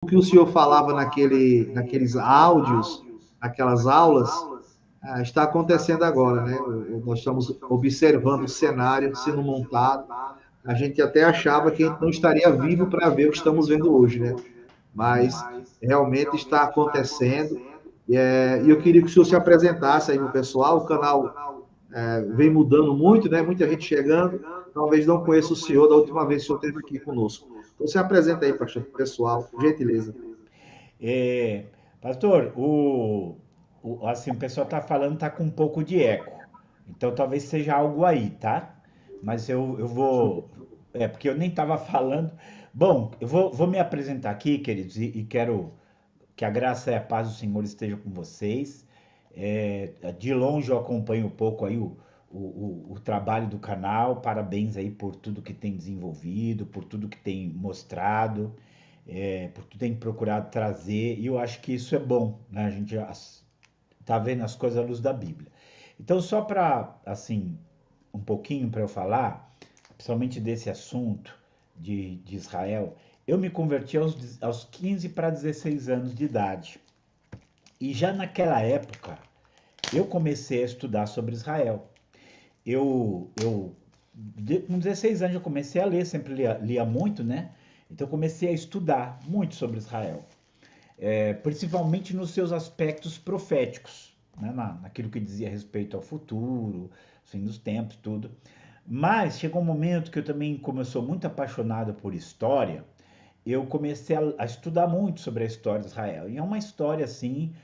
que o senhor falava naqueles áudios, naquelas aulas, está acontecendo agora, né? Nós estamos observando o cenário sendo montado. A gente até achava que a gente não estaria vivo para ver o que estamos vendo hoje, né? Mas realmente está acontecendo. E eu queria que o senhor se apresentasse aí para o pessoal. O canal vem mudando muito, né? Muita gente chegando. Talvez não conheça o senhor da última vez que o senhor esteve aqui conosco. Então, se apresenta aí, pastor, para o pessoal, por gentileza. É, pastor, assim, o pessoal tá falando, tá com um pouco de eco. Então talvez seja algo aí, tá? Mas eu vou. É, porque eu nem tava falando. Bom, eu vou me apresentar aqui, queridos, e quero que a graça e a paz do Senhor esteja com vocês. De longe eu acompanho um pouco aí o trabalho do canal. Parabéns aí por tudo que tem desenvolvido, por tudo que tem mostrado, por tudo que tem procurado trazer. E eu acho que isso é bom, né? A gente tá vendo as coisas à luz da Bíblia. Então, só para, assim, um pouquinho para eu falar, principalmente desse assunto de Israel, eu me converti aos 15 para 16 anos de idade. E já naquela época, eu comecei a estudar sobre Israel. Com 16 anos, eu comecei a ler, sempre lia muito, né? Então, eu comecei a estudar muito sobre Israel, principalmente nos seus aspectos proféticos, né? Naquilo que dizia respeito ao futuro, fim dos tempos, tudo. Mas chegou um momento que eu também, como eu sou muito apaixonado por história, eu comecei a estudar muito sobre a história de Israel. E é uma história assim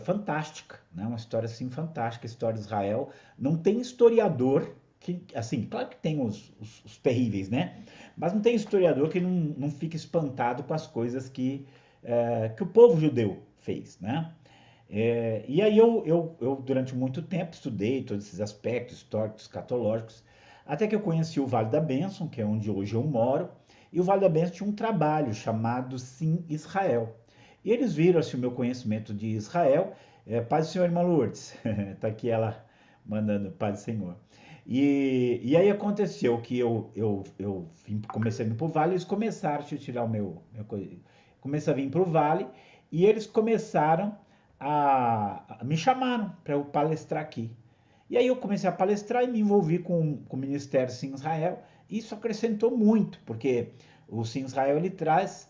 fantástica, né? Uma história assim fantástica, a história de Israel. Não tem historiador que, assim, claro que tem os terríveis, né? Mas não tem historiador que não fique espantado com as coisas que o povo judeu fez, né? E aí eu, durante muito tempo, estudei todos esses aspectos históricos, escatológicos, até que eu conheci o Vale da Bênção, que é onde hoje eu moro, e o Vale da Bênção tinha um trabalho chamado Sim Israel. E eles viram assim, o meu conhecimento de Israel. Paz do Senhor, irmã Lourdes. Está aqui ela mandando Paz do Senhor. E aí aconteceu que eu comecei a vir para o Vale, eles começaram a tirar comecei a vir para o Vale, e eles começaram me chamaram para eu palestrar aqui. E aí eu comecei a palestrar e me envolvi com o Ministério Sim Israel. E isso acrescentou muito, porque o Sim Israel ele traz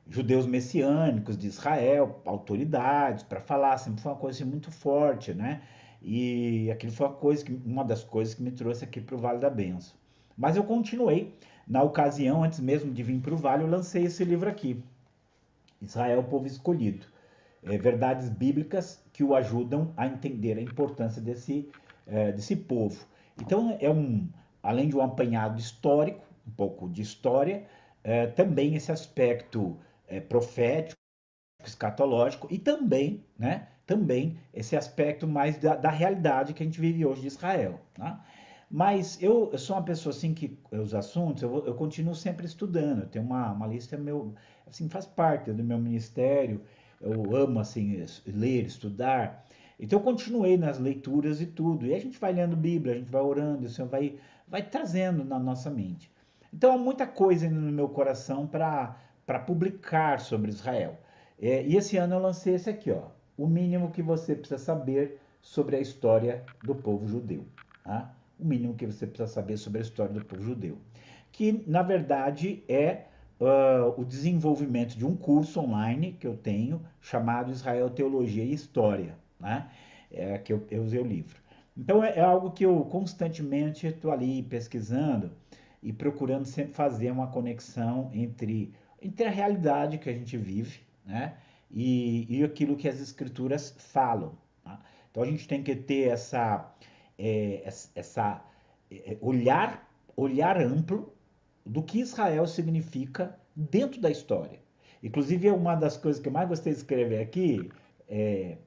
judeus messiânicos de Israel, autoridades, para falar. Sempre foi uma coisa assim, muito forte, né? E aquilo foi uma das coisas que me trouxe aqui para o Vale da Benção. Mas eu continuei. Na ocasião, antes mesmo de vir para o Vale, eu lancei esse livro aqui, Israel, o Povo Escolhido. Verdades bíblicas que o ajudam a entender a importância desse povo. Então, além de um apanhado histórico, um pouco de história, também esse aspecto profético, escatológico e também, né, também esse aspecto mais da realidade que a gente vive hoje de Israel. Né? Mas eu sou uma pessoa assim que os assuntos eu continuo sempre estudando. Eu tenho uma lista meu, assim, faz parte do meu ministério. Eu amo assim ler, estudar. Então eu continuei nas leituras e tudo. E a gente vai lendo Bíblia, a gente vai orando, o Senhor vai trazendo na nossa mente. Então há muita coisa no meu coração para publicar sobre Israel. E esse ano eu lancei esse aqui, ó, o mínimo que você precisa saber sobre a história do povo judeu. Tá? O mínimo que você precisa saber sobre a história do povo judeu. Que, na verdade, é o desenvolvimento de um curso online que eu tenho chamado Israel Teologia e História, né? Que eu usei o livro. Então é algo que eu constantemente estou ali pesquisando e procurando sempre fazer uma conexão entre a realidade que a gente vive, né? E aquilo que as escrituras falam. Tá? Então a gente tem que ter essa olhar amplo do que Israel significa dentro da história. Inclusive, uma das coisas que eu mais gostei de escrever aqui é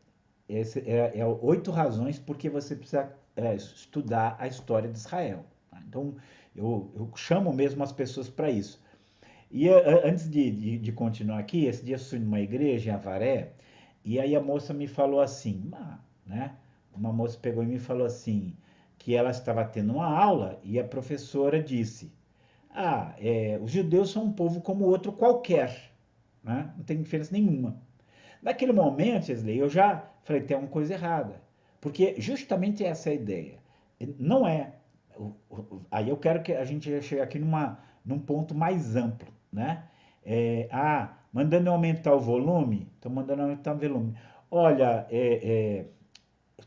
8 razões porque você precisa estudar a história de Israel. Tá? Então, eu chamo mesmo as pessoas para isso. E antes de continuar aqui, esse dia eu fui numa igreja em Avaré, e aí a moça me falou assim, né? Uma moça pegou e me falou assim, que ela estava tendo uma aula e a professora disse, os judeus são um povo como outro qualquer, né? Não tem diferença nenhuma. Naquele momento, Wesley, eu já falei, tem uma coisa errada. Porque justamente essa é a ideia. Não é. Aí eu quero que a gente chegue aqui num ponto mais amplo, né? Mandando eu aumentar o volume, estou mandando aumentar o volume. Olha,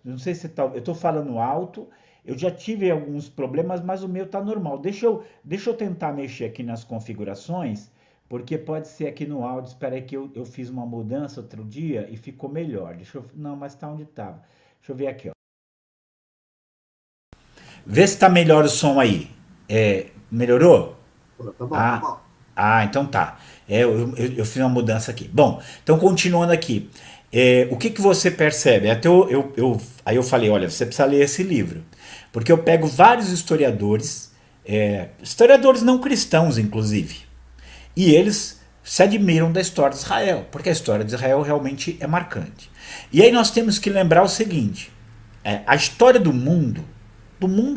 não sei se tá, eu estou falando alto, eu já tive alguns problemas, mas o meu está normal. Deixa eu tentar mexer aqui nas configurações, porque pode ser aqui no áudio. Espera aí que eu fiz uma mudança outro dia e ficou melhor. Não, mas está onde estava. Deixa eu ver aqui, ó. Vê se está melhor o som aí. Melhorou? Tá bom. Então tá. Eu fiz uma mudança aqui. Bom, então continuando aqui. O que você percebe? Aí eu falei, olha, você precisa ler esse livro. Porque eu pego vários historiadores, historiadores não cristãos, inclusive, e eles se admiram da história de Israel, porque a história de Israel realmente é marcante. E aí nós temos que lembrar o seguinte, a história do mundo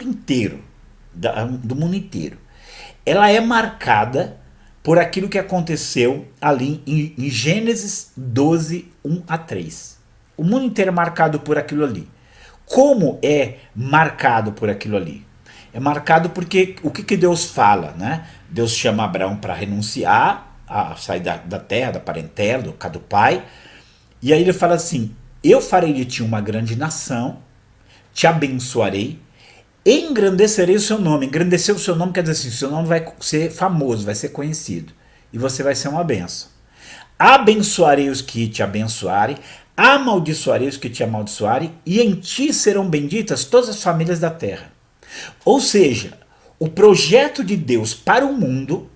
inteiro, do mundo inteiro, ela é marcada por aquilo que aconteceu ali em Gênesis 12, 1 a 3. O mundo inteiro é marcado por aquilo ali. Como é marcado por aquilo ali? É marcado porque o que Deus fala, né? Deus chama Abraão para renunciar, a sair da terra, da parentela, do casa do pai. E aí ele fala assim, eu farei de ti uma grande nação, te abençoarei, engrandecerei o seu nome. Engrandecer o seu nome quer dizer assim, o seu nome vai ser famoso, vai ser conhecido. E você vai ser uma bênção. Abençoarei os que te abençoarem, amaldiçoarei os que te amaldiçoarem, e em ti serão benditas todas as famílias da terra. Ou seja, o projeto de Deus para o mundo,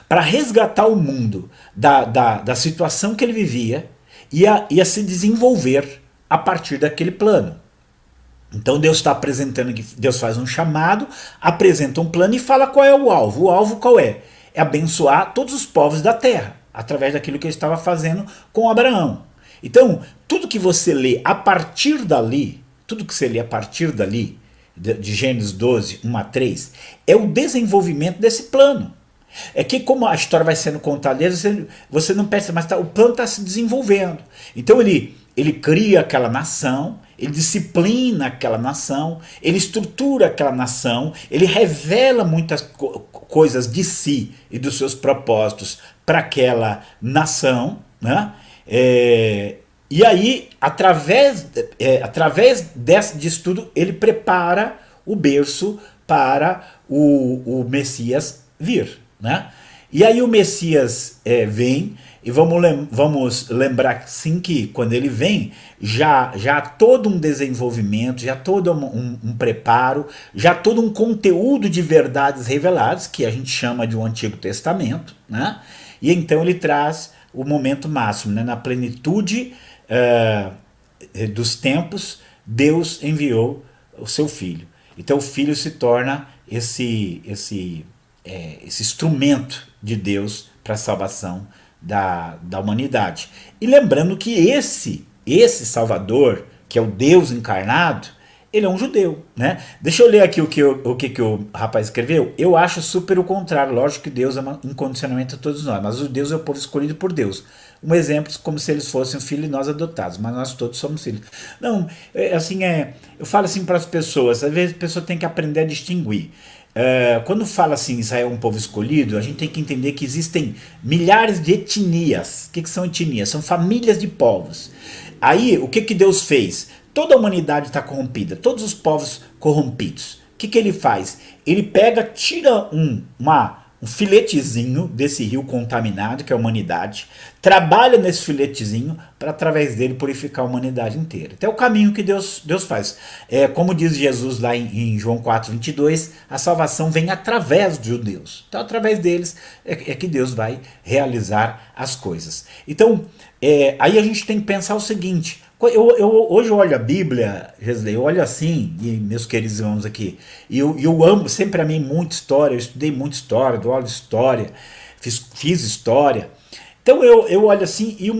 para resgatar o mundo da situação que ele vivia, ia se desenvolver a partir daquele plano. Então Deus está apresentando, Deus faz um chamado, apresenta um plano e fala qual é o alvo. O alvo qual é? É abençoar todos os povos da terra, através daquilo que ele estava fazendo com Abraão. Então, tudo que você lê a partir dali, de Gênesis 12, 1 a 3, é o desenvolvimento desse plano. É que como a história vai sendo contada, você não percebe, mas o plano está se desenvolvendo. Então ele cria aquela nação, ele disciplina aquela nação, ele estrutura aquela nação, ele revela muitas coisas de si e dos seus propósitos para aquela nação, né? E aí, através disso tudo, ele prepara o berço para o Messias vir, né? E aí o Messias vem, e vamos lembrar sim que quando ele vem, já há todo um desenvolvimento, já todo um preparo, já todo um conteúdo de verdades reveladas, que a gente chama de um Antigo Testamento, né? E então ele traz o momento máximo, né? Na plenitude dos tempos, Deus enviou o seu Filho. Então o Filho se torna esse instrumento de Deus para a salvação da humanidade. E lembrando que esse Salvador, que é o Deus encarnado, ele é um judeu, né? Deixa eu ler aqui o que o rapaz escreveu. Eu acho super o contrário. Lógico que Deus ama incondicionalmente a todos nós, mas os judeus é o povo escolhido por Deus. Um exemplo como se eles fossem filhos e nós adotados, mas nós todos somos filhos. Não, eu falo assim para as pessoas, às vezes a pessoa tem que aprender a distinguir. Quando fala assim, Israel é um povo escolhido, a gente tem que entender que existem milhares de etnias. O que são etnias? São famílias de povos. Aí, o que Deus fez? Toda a humanidade está corrompida, todos os povos corrompidos. O que ele faz? Ele tira um filetezinho desse rio contaminado, que é a humanidade, trabalha nesse filetezinho para, através dele, purificar a humanidade inteira. Então é o caminho que Deus faz. Como diz Jesus lá em João 4:22, a salvação vem através dos judeus. Então, através deles é que Deus vai realizar as coisas. Então, aí a gente tem que pensar o seguinte. Hoje eu olho a Bíblia, Gesley, eu olho assim, e meus queridos irmãos aqui, e eu amo, sempre amei muito história, eu estudei muito história, dou aula de história, fiz história. Então eu olho assim, e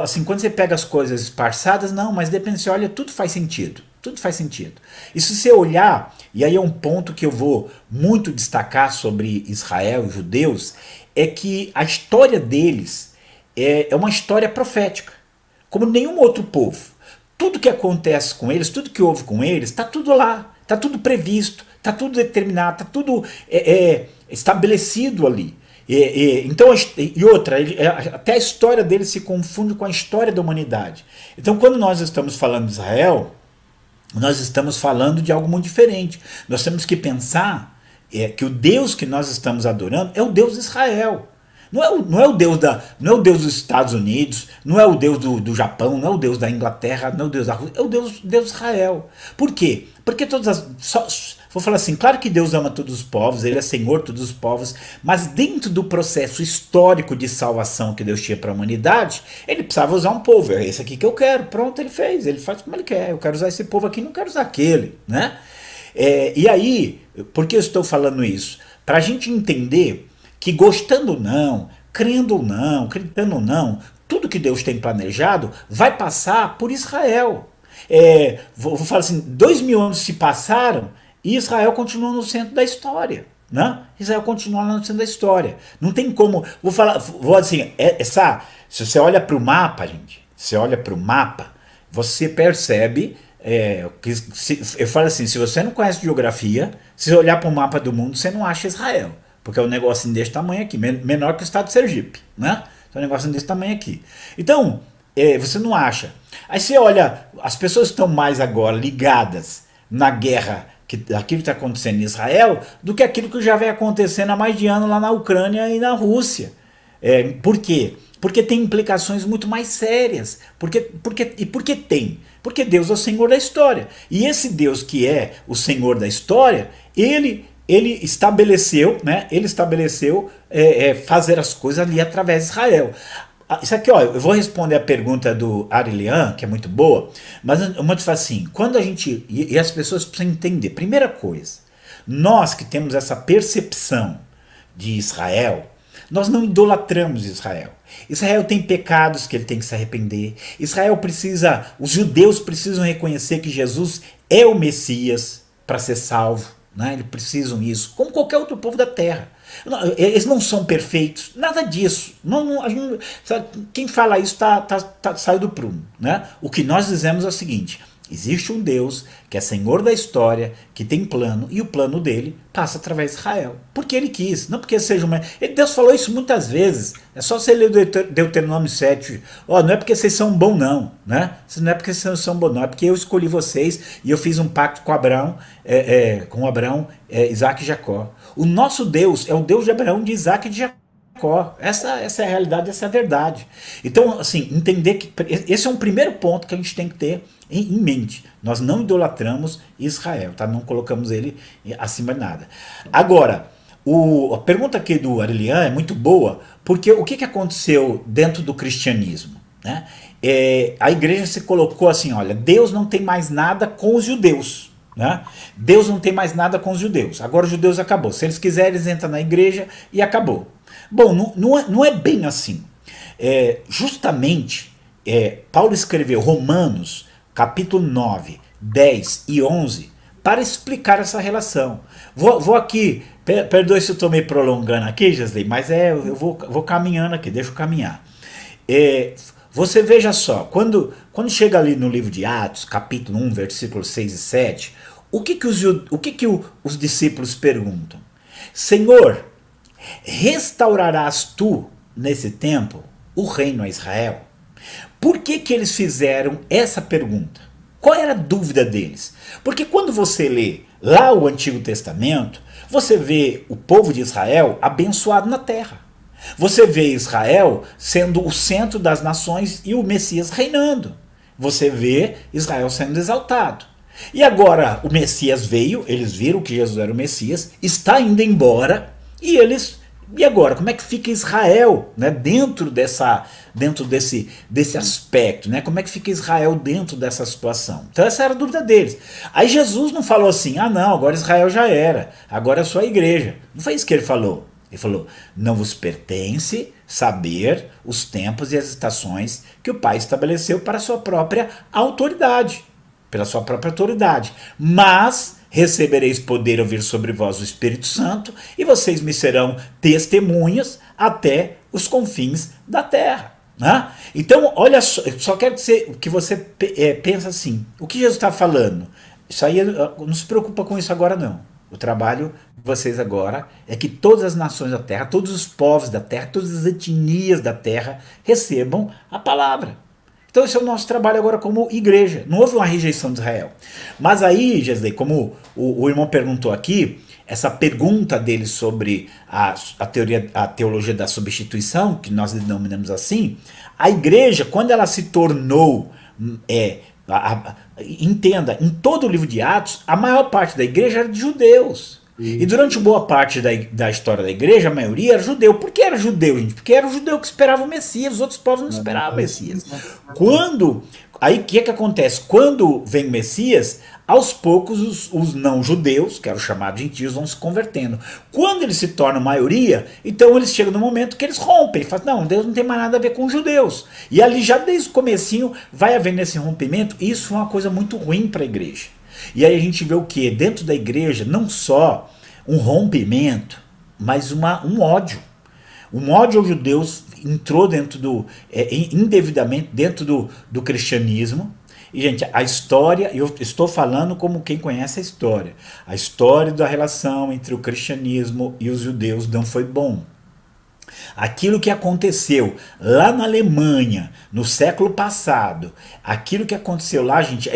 assim, quando você pega as coisas esparçadas, não, mas depende, você olha, tudo faz sentido Tudo faz sentido. E se você olhar, e aí é um ponto que eu vou muito destacar sobre Israel e judeus, é que a história deles é uma história profética, como nenhum outro povo. Tudo que acontece com eles, tudo que houve com eles, está tudo lá, está tudo previsto, está tudo determinado, está tudo estabelecido ali. Então, e outra, até a história deles se confunde com a história da humanidade. Então, quando nós estamos falando de Israel, nós estamos falando de algo muito diferente. Nós temos que pensar que o Deus que nós estamos adorando é o Deus de Israel. Não é o Deus dos Estados Unidos, não é o Deus do Japão, não é o Deus da Inglaterra, não é o Deus da Rússia, é o Deus de Israel. Por quê? Porque vou falar assim, claro que Deus ama todos os povos, Ele é Senhor de todos os povos, mas dentro do processo histórico de salvação que Deus tinha para a humanidade, Ele precisava usar um povo. É esse aqui que eu quero, pronto, Ele fez, Ele faz como Ele quer. Eu quero usar esse povo aqui, não quero usar aquele, né? E aí, por que eu estou falando isso? Para a gente entender que gostando ou não, crendo ou não, acreditando ou não, tudo que Deus tem planejado vai passar por Israel. Vou falar assim, 2000 anos se passaram e Israel continua no centro da história. Né? Israel continua no centro da história. Não tem como... Vou assim, se você olha para o mapa, gente, você olha para o mapa, você percebe... eu falo assim, se você não conhece geografia, se você olhar para o mapa do mundo, você não acha Israel. Porque é um negocinho desse tamanho aqui, menor que o estado de Sergipe, né? É um negocinho desse tamanho aqui. Então, você não acha. Aí você olha, as pessoas estão mais agora ligadas na guerra, aquilo que está acontecendo em Israel, do que aquilo que já vem acontecendo há mais de ano lá na Ucrânia e na Rússia. Por quê? Porque tem implicações muito mais sérias. Por que tem? Porque Deus é o Senhor da história. E esse Deus que é o Senhor da história, Ele estabeleceu, né? Ele estabeleceu fazer as coisas ali através de Israel. Isso aqui, ó, eu vou responder a pergunta do Arilian, que é muito boa, mas eu vou te falar assim, quando a gente, e as pessoas precisam entender, primeira coisa, nós que temos essa percepção de Israel, nós não idolatramos Israel. Israel tem pecados que ele tem que se arrepender. Os judeus precisam reconhecer que Jesus é o Messias para ser salvo. Né? Eles precisam disso, como qualquer outro povo da terra. Eles não são perfeitos, nada disso. Quem fala isso saiu do prumo. Né? O que nós dizemos é o seguinte: existe um Deus que é Senhor da história, que tem plano, e o plano dele passa através de Israel. Porque ele quis, não porque seja uma... Deus falou isso muitas vezes. É só você ler Deuteronômio 7. Não é porque vocês são bons não, né? Não é porque vocês são bons não, é porque eu escolhi vocês e eu fiz um pacto com Abraão, Isaac e Jacó. O nosso Deus é o Deus de Abraão, de Isaac e de Jacó. Essa é a realidade, essa é a verdade. Então, assim, entender que esse é um primeiro ponto que a gente tem que ter em mente. Nós não idolatramos Israel, tá? Não colocamos ele acima de nada. Agora, a pergunta aqui do Arilian é muito boa, porque o que aconteceu dentro do cristianismo? Né? A igreja se colocou assim, olha, Deus não tem mais nada com os judeus. Né? Deus não tem mais nada com os judeus. Agora os judeus acabou. Se eles quiserem, eles entram na igreja e acabou. Bom, não é bem assim. Justamente, Paulo escreveu Romanos, capítulo 9, 10 e 11, para explicar essa relação. Vou aqui, perdoe se eu estou me prolongando aqui, Gesley, mas eu vou caminhando aqui, deixa eu caminhar. Você veja só, quando chega ali no livro de Atos, capítulo 1, versículos 6 e 7, o que os discípulos perguntam? Senhor, restaurarás tu, nesse tempo, o reino a Israel? Por que eles fizeram essa pergunta? Qual era a dúvida deles? Porque quando você lê lá o Antigo Testamento, você vê o povo de Israel abençoado na terra. Você vê Israel sendo o centro das nações e o Messias reinando. Você vê Israel sendo exaltado. E agora o Messias veio, eles viram que Jesus era o Messias, está indo embora, e agora, como é que fica Israel, né, dentro desse aspecto? Né? Como é que fica Israel dentro dessa situação? Então essa era a dúvida deles. Aí Jesus não falou assim, não, agora Israel já era, agora é só a igreja. Não foi isso que ele falou. Ele falou, não vos pertence saber os tempos e as estações que o Pai estabeleceu para a sua própria autoridade. pela sua própria autoridade. Mas recebereis poder ao vir sobre vós o Espírito Santo, e vocês me serão testemunhas até os confins da terra. Né? Então, olha só quero que você pense assim, o que Jesus está falando? Isso aí, não se preocupa com isso agora não. O trabalho de vocês agora é que todas as nações da terra, todos os povos da terra, todas as etnias da terra recebam a palavra. Então esse é o nosso trabalho agora como igreja. Não houve uma rejeição de Israel. Mas aí, Gesley, como o irmão perguntou aqui, essa pergunta dele sobre a teologia da substituição, que nós denominamos assim, a igreja, quando ela se tornou... entenda, em todo o livro de Atos, a maior parte da igreja era de judeus. E durante boa parte da história da igreja, a maioria era judeu. Por que era judeu, gente? Porque era o judeu que esperava o Messias, os outros povos não esperavam o Messias. Aí o que acontece? Quando vem o Messias, aos poucos os não-judeus, que eram chamados gentios, vão se convertendo. Quando eles se tornam maioria, então eles chegam no momento que eles rompem. Falam, não, Deus não tem mais nada a ver com os judeus. E ali já desde o comecinho vai havendo esse rompimento. Isso é uma coisa muito ruim para a igreja. E aí a gente vê o que? Dentro da igreja, não só um rompimento, mas um ódio. Um ódio aos judeus entrou dentro indevidamente dentro do cristianismo. E, gente, a história, eu estou falando como quem conhece a história da relação entre o cristianismo e os judeus não foi bom. Aquilo que aconteceu lá na Alemanha, no século passado, aquilo que aconteceu lá, gente,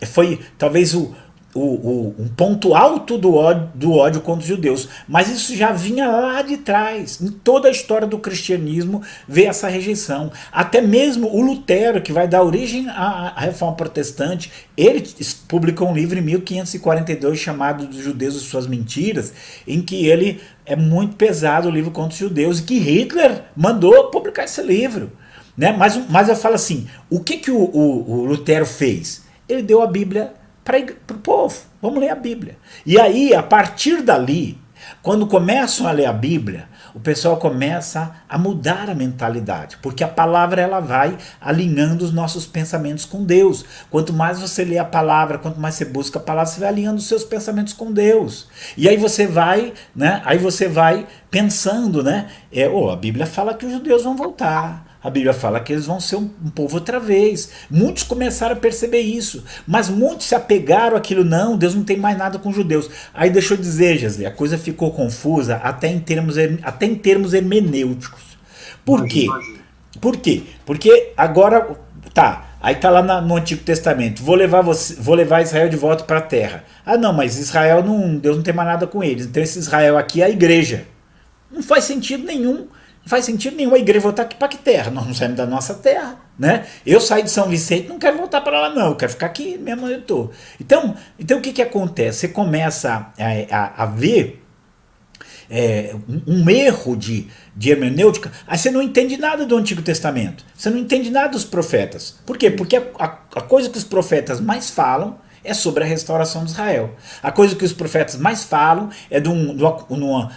foi talvez um ponto alto do ódio contra os judeus, mas isso já vinha lá de trás. Em toda a história do cristianismo vê essa rejeição. Até mesmo o Lutero, que vai dar origem à Reforma Protestante, ele publicou um livro em 1542 chamado Dos Judeus e Suas Mentiras, em que ele é muito pesado o livro contra os judeus, e que Hitler mandou publicar esse livro. Né? Mas eu falo assim, o que o Lutero fez? Ele deu a Bíblia para o povo. Vamos ler a Bíblia. E aí, a partir dali, quando começam a ler a Bíblia, o pessoal começa a mudar a mentalidade, porque a palavra ela vai alinhando os nossos pensamentos com Deus. Quanto mais você lê a palavra, quanto mais você busca a palavra, você vai alinhando os seus pensamentos com Deus. E aí você vai, né? Aí você vai pensando, né? A Bíblia fala que os judeus vão voltar. A Bíblia fala que eles vão ser um povo outra vez. Muitos começaram a perceber isso, mas muitos se apegaram àquilo, não, Deus não tem mais nada com os judeus. Aí deixa eu dizer, Gesley, a coisa ficou confusa até em termos hermenêuticos. Por quê? Por quê? Porque agora, aí tá lá no Antigo Testamento, vou levar Israel de volta para a terra. Ah não, mas Israel, Deus não tem mais nada com eles, então esse Israel aqui é a igreja. Não faz sentido nenhum. Não faz sentido nenhum a igreja voltar aqui para que terra? Nós não saímos da nossa terra, né? Eu saí de São Vicente, não quero voltar para lá não, eu quero ficar aqui mesmo onde eu estou. Então o que acontece? Você começa a ver um erro de hermenêutica, aí você não entende nada do Antigo Testamento, você não entende nada dos profetas. Por quê? Porque a coisa que os profetas mais falam é sobre a restauração de Israel. A coisa que os profetas mais falam é de uma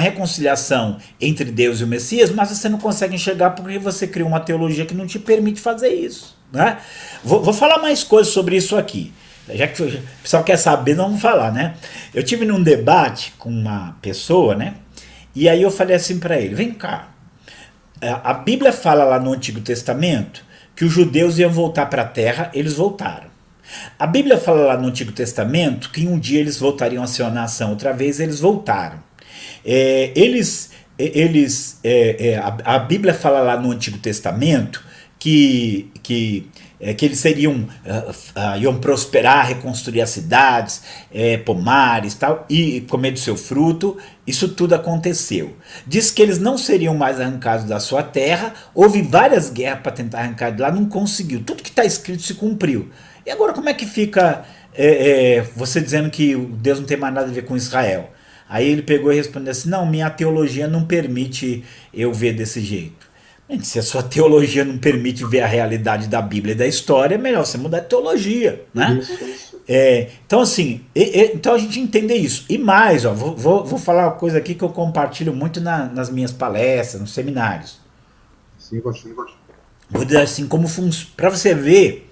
reconciliação entre Deus e o Messias, mas você não consegue enxergar porque você criou uma teologia que não te permite fazer isso. Né? Vou falar mais coisas sobre isso aqui. Já que o pessoal quer saber, não vamos falar, né? Eu tive num debate com uma pessoa, né? E aí eu falei assim para ele, vem cá, a Bíblia fala lá no Antigo Testamento que os judeus iam voltar para a terra, eles voltaram. A Bíblia fala lá no Antigo Testamento que um dia eles voltariam a ser uma nação, outra vez eles voltaram. A Bíblia fala lá no Antigo Testamento que eles iam prosperar, reconstruir as cidades, pomares tal, e comer do seu fruto. Isso tudo aconteceu. Diz que eles não seriam mais arrancados da sua terra. Houve várias guerras para tentar arrancar de lá, não conseguiu. Tudo que está escrito se cumpriu. E agora como é que fica você dizendo que Deus não tem mais nada a ver com Israel? Aí ele pegou e respondeu assim, não, minha teologia não permite eu ver desse jeito. Se a sua teologia não permite ver a realidade da Bíblia e da história, é melhor você mudar de teologia, né? Isso. Então assim, então a gente entende isso. E mais, vou falar uma coisa aqui que eu compartilho muito nas minhas palestras, nos seminários. Sim, vou dizer assim, para você ver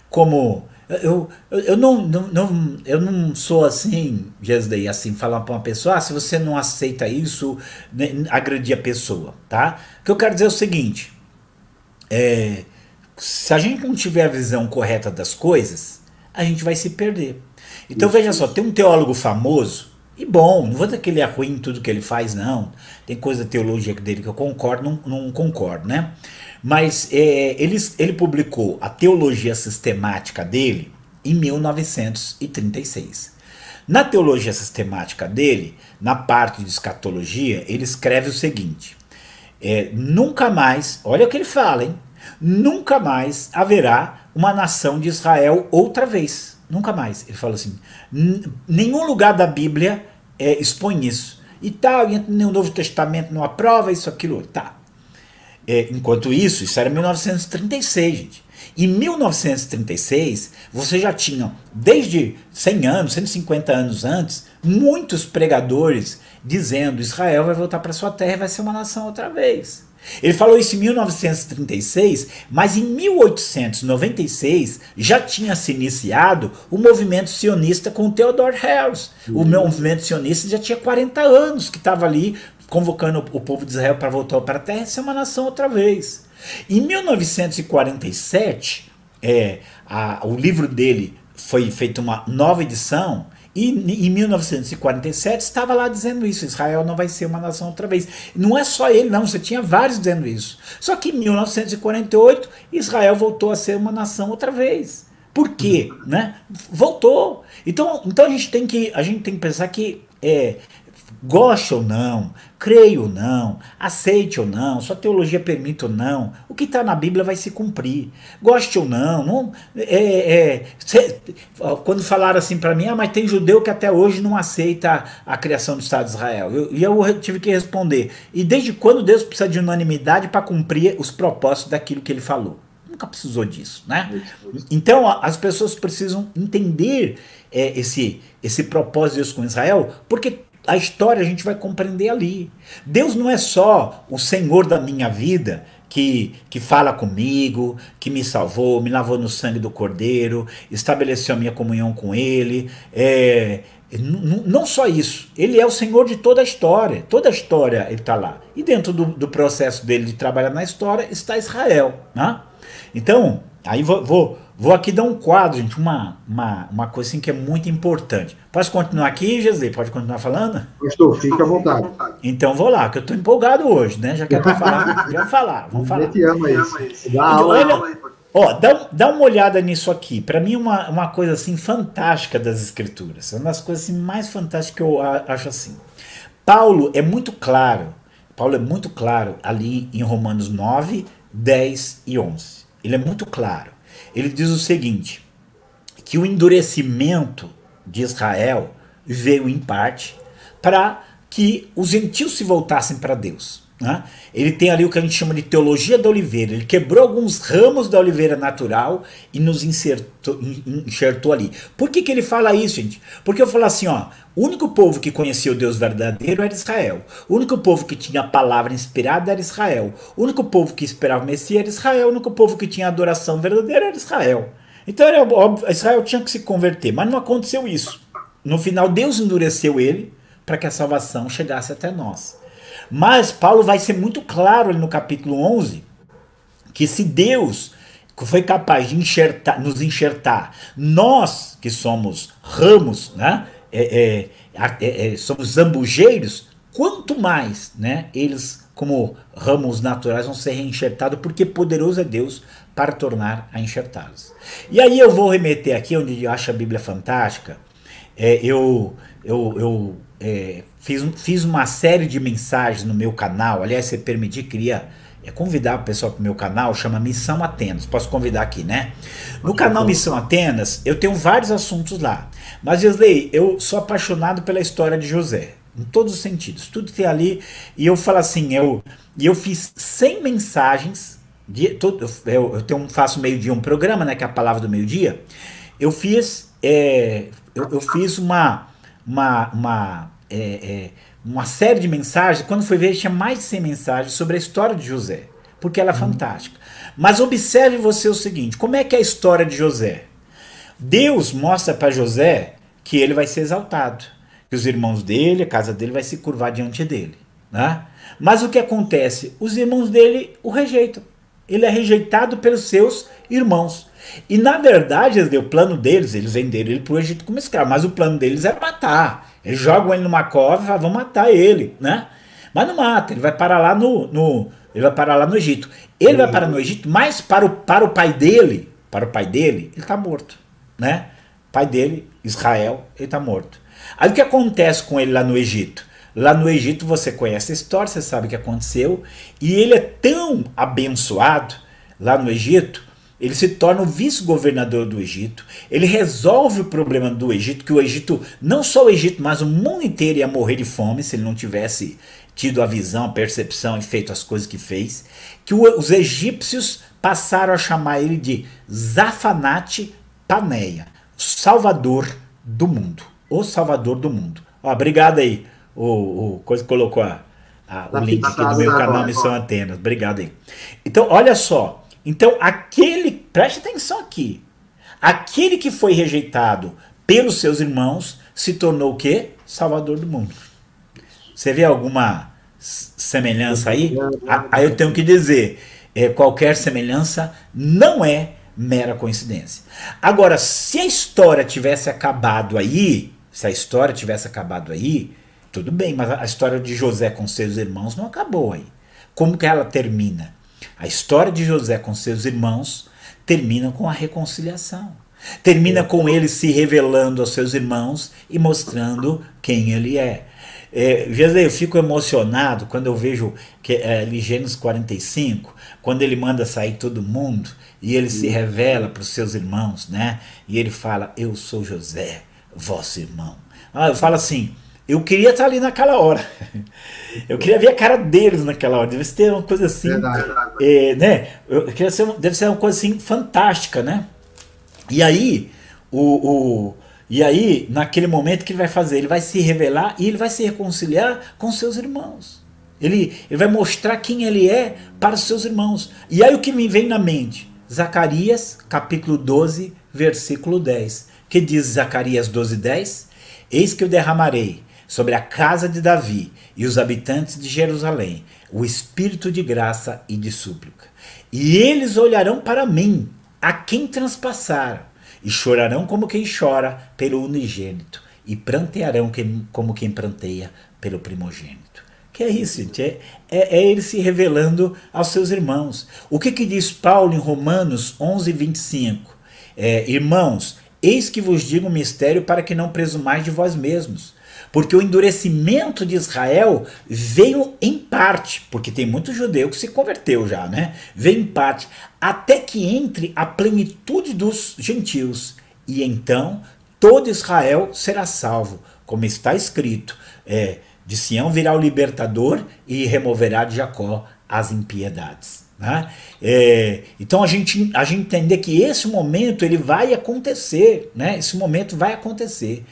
como... Eu não sou assim, Gesley, assim, falar para uma pessoa, se você não aceita isso, né, agredir a pessoa, tá? O que eu quero dizer é o seguinte, se a gente não tiver a visão correta das coisas, a gente vai se perder. Então veja só, tem um teólogo famoso, e bom, não vou dizer que ele é ruim em tudo que ele faz, não. Tem coisa da teologia dele que eu concordo, não concordo, né? Mas ele publicou a teologia sistemática dele em 1936. Na teologia sistemática dele, na parte de escatologia, ele escreve o seguinte, nunca mais, olha o que ele fala, hein? Nunca mais haverá uma nação de Israel outra vez. Nunca mais. Ele fala assim, nenhum lugar da Bíblia expõe isso. E tal, e no Novo Testamento não aprova isso, aquilo, tá. Enquanto isso era 1936, gente. Em 1936, você já tinha, desde 100 anos, 150 anos antes, muitos pregadores dizendo Israel vai voltar para sua terra e vai ser uma nação outra vez. Ele falou isso em 1936, mas em 1896 já tinha se iniciado o movimento sionista com o Theodor Herzl. O movimento sionista já tinha 40 anos que estava ali convocando o povo de Israel para voltar para a terra e ser uma nação outra vez. Em 1947, o livro dele foi feita uma nova edição e em 1947 estava lá dizendo isso, Israel não vai ser uma nação outra vez. Não é só ele, não, você tinha vários dizendo isso. Só que em 1948 Israel voltou a ser uma nação outra vez. Por quê? Né? Voltou. Então a gente tem que pensar que goste ou não, creia ou não, aceite ou não, sua teologia permite ou não, o que está na Bíblia vai se cumprir. Goste ou não, quando falaram assim para mim, mas tem judeu que até hoje não aceita a criação do Estado de Israel. Eu tive que responder, e desde quando Deus precisa de unanimidade para cumprir os propósitos daquilo que ele falou? Nunca precisou disso, né? Então as pessoas precisam entender esse propósito de Deus com Israel, porque a história a gente vai compreender ali. Deus não é só o Senhor da minha vida que fala comigo, que me salvou, me lavou no sangue do Cordeiro, estabeleceu a minha comunhão com Ele. Não só isso, Ele é o Senhor de toda a história Ele está lá. E dentro do processo dele de trabalhar na história está Israel, né? Então, aí vou aqui dar um quadro, gente, uma coisa assim que é muito importante. Posso continuar aqui, Gesley? Pode continuar falando? Pastor, fica à vontade. Então vou lá, que eu estou empolgado hoje, né? Já que é para falar, vamos falar. Te ama isso. Dá uma olhada nisso aqui. Para mim uma coisa assim fantástica das Escrituras. É uma das coisas assim, mais fantásticas que eu acho assim. Paulo é muito claro ali em Romanos 9, 10 e 11. Ele é muito claro. Ele diz o seguinte, que o endurecimento de Israel veio em parte para que os gentios se voltassem para Deus, né? Ele tem ali o que a gente chama de teologia da oliveira. Ele quebrou alguns ramos da oliveira natural e nos enxertou ali. Por que ele fala isso, gente? Porque eu falo assim, ó, o único povo que conhecia o Deus verdadeiro era Israel. O único povo que tinha a palavra inspirada era Israel. O único povo que esperava o Messias era Israel. O único povo que tinha adoração verdadeira era Israel. Então era óbvio, Israel tinha que se converter, mas não aconteceu isso. No final, Deus endureceu ele para que a salvação chegasse até nós. Mas Paulo vai ser muito claro ali no capítulo 11, que se Deus foi capaz de nos enxertar, nós que somos ramos, né, somos zambujeiros, quanto mais, né, eles como ramos naturais vão ser reenxertados, porque poderoso é Deus para tornar a enxertá-los. E aí eu vou remeter aqui, onde eu acho a Bíblia fantástica, fiz uma série de mensagens no meu canal. Aliás, se permitir, queria convidar o pessoal para o meu canal, chama Missão Atenas. Posso convidar aqui, né? No canal Missão Atenas, eu tenho vários assuntos lá. Mas, Gesley, eu sou apaixonado pela história de José, em todos os sentidos. Tudo tem ali. E eu falo assim, eu fiz 100 mensagens. Eu faço meio-dia um programa, né? Que é a palavra do meio-dia. Eu fiz uma série de mensagens. Quando foi ver, tinha mais de 100 mensagens sobre a história de José. porque ela é fantástica. Mas observe você o seguinte, como é que é a história de José? Deus mostra para José que ele vai ser exaltado, que os irmãos dele, a casa dele vai se curvar diante dele, né? Mas o que acontece? Os irmãos dele o rejeitam. Ele é rejeitado pelos seus irmãos. E na verdade, o plano deles, eles venderam ele para o Egito como escravo, mas o plano deles era matar. Eles jogam ele numa cova e falam, vão matar ele, né? Mas não mata, ele vai parar lá ele vai parar lá no Egito. Ele vai parar no Egito, mas para o pai dele, ele está morto, né? O pai dele, Israel, ele está morto. Aí o que acontece com ele lá no Egito? Lá no Egito você conhece a história, você sabe o que aconteceu, e ele é tão abençoado lá no Egito, ele se torna o vice-governador do Egito, ele resolve o problema do Egito, que o Egito, não só o Egito, mas o mundo inteiro ia morrer de fome se ele não tivesse tido a visão, a percepção e feito as coisas que fez, que os egípcios passaram a chamar ele de Zafanate Paneia, Salvador do mundo, o Salvador do mundo. Ó, obrigado aí. O coisa colocou o link aqui do meu canal Missão Atenas. Obrigado aí. Então, olha só. Então, preste atenção aqui. Aquele que foi rejeitado pelos seus irmãos se tornou o quê? Salvador do mundo. Você vê alguma semelhança aí? Aí eu tenho que dizer, qualquer semelhança não é mera coincidência. Agora, se a história tivesse acabado aí, tudo bem, mas a história de José com seus irmãos não acabou aí. Como que ela termina? A história de José com seus irmãos termina com a reconciliação. Termina com ele se revelando aos seus irmãos e mostrando quem ele é. José, eu fico emocionado quando eu vejo que Gênesis 45, quando ele manda sair todo mundo e ele se revela para os seus irmãos, né? E ele fala, eu sou José, vosso irmão. Eu falo assim, eu queria estar ali naquela hora. Eu queria ver a cara deles naquela hora. Deve ser uma coisa assim, né? Deve ser uma coisa assim fantástica, né? E aí, naquele momento, o que ele vai fazer? Ele vai se revelar e ele vai se reconciliar com seus irmãos. Ele vai mostrar quem ele é para os seus irmãos. E aí o que me vem na mente? Zacarias, capítulo 12, versículo 10. Que diz Zacarias 12, 10? Eis que eu derramarei sobre a casa de Davi e os habitantes de Jerusalém o espírito de graça e de súplica. E eles olharão para mim, a quem transpassaram, e chorarão como quem chora pelo unigênito, e prantearão como quem pranteia pelo primogênito. Que é isso, gente? É ele se revelando aos seus irmãos. O que diz Paulo em Romanos 11, 25? Irmãos, eis que vos digo um mistério para que não presumais de vós mesmos. Porque o endurecimento de Israel veio em parte, porque tem muito judeu que se converteu já, né? Veio em parte, até que entre a plenitude dos gentios. E então todo Israel será salvo, como está escrito. De Sião virá o libertador e removerá de Jacó as impiedades. Né? Então a gente entender que esse momento ele vai acontecer, né? Esse momento vai acontecer.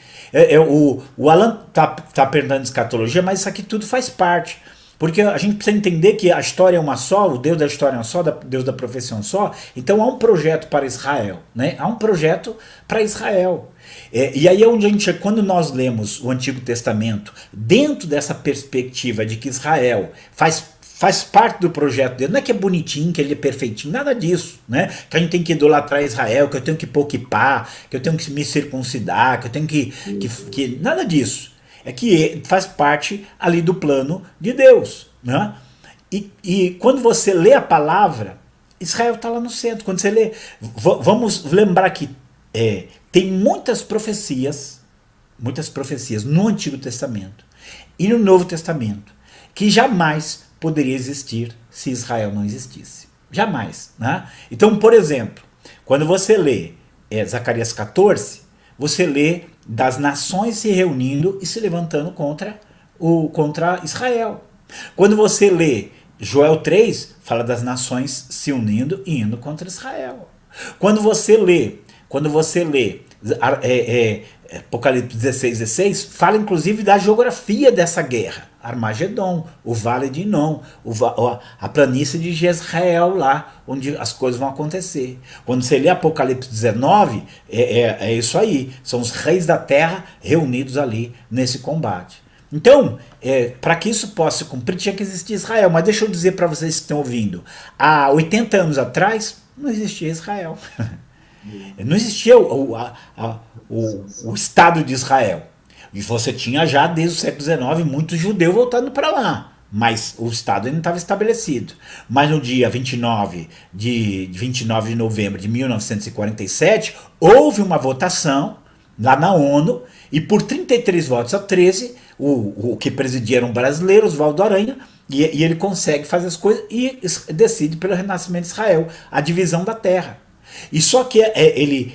O Alan tá perguntando de escatologia, mas isso aqui tudo faz parte, porque a gente precisa entender que a história é uma só, o Deus da história é um só, Deus da profecia é um só. Então há um projeto para Israel, né? Há um projeto para Israel. E aí é onde quando nós lemos o Antigo Testamento dentro dessa perspectiva de que Israel faz parte do projeto dele, não é que é bonitinho, que ele é perfeitinho, nada disso, né? Que a gente tem que idolatrar Israel, que eu tenho que pôr kippá, que eu tenho que me circuncidar, que eu tenho que nada disso. É que faz parte ali do plano de Deus, né? E quando você lê a palavra, Israel está lá no centro. Quando você lê, vamos lembrar que tem muitas profecias no Antigo Testamento e no Novo Testamento que jamais poderia existir se Israel não existisse. Jamais. Né? Então, por exemplo, quando você lê Zacarias 14, você lê das nações se reunindo e se levantando contra Israel. Quando você lê Joel 3, fala das nações se unindo e indo contra Israel. Quando você lê Apocalipse 16:16 fala inclusive da geografia dessa guerra. Armagedon, o Vale de Inom, a planície de Jezreel lá, onde as coisas vão acontecer. Quando você lê Apocalipse 19, é isso aí. São os reis da terra reunidos ali nesse combate. Então, para que isso possa se cumprir, tinha que existir Israel. Mas deixa eu dizer para vocês que estão ouvindo, há 80 anos atrás, não existia Israel. Não existia o Estado de Israel. E você tinha já, desde o século XIX, muitos judeus voltando para lá. Mas o Estado ainda não estava estabelecido. Mas no dia 29 de novembro de 1947, houve uma votação lá na ONU, e por 33 votos a 13, o que presidia era um brasileiro, Oswaldo Aranha, e ele consegue fazer as coisas e decide pelo renascimento de Israel, a divisão da terra. E só que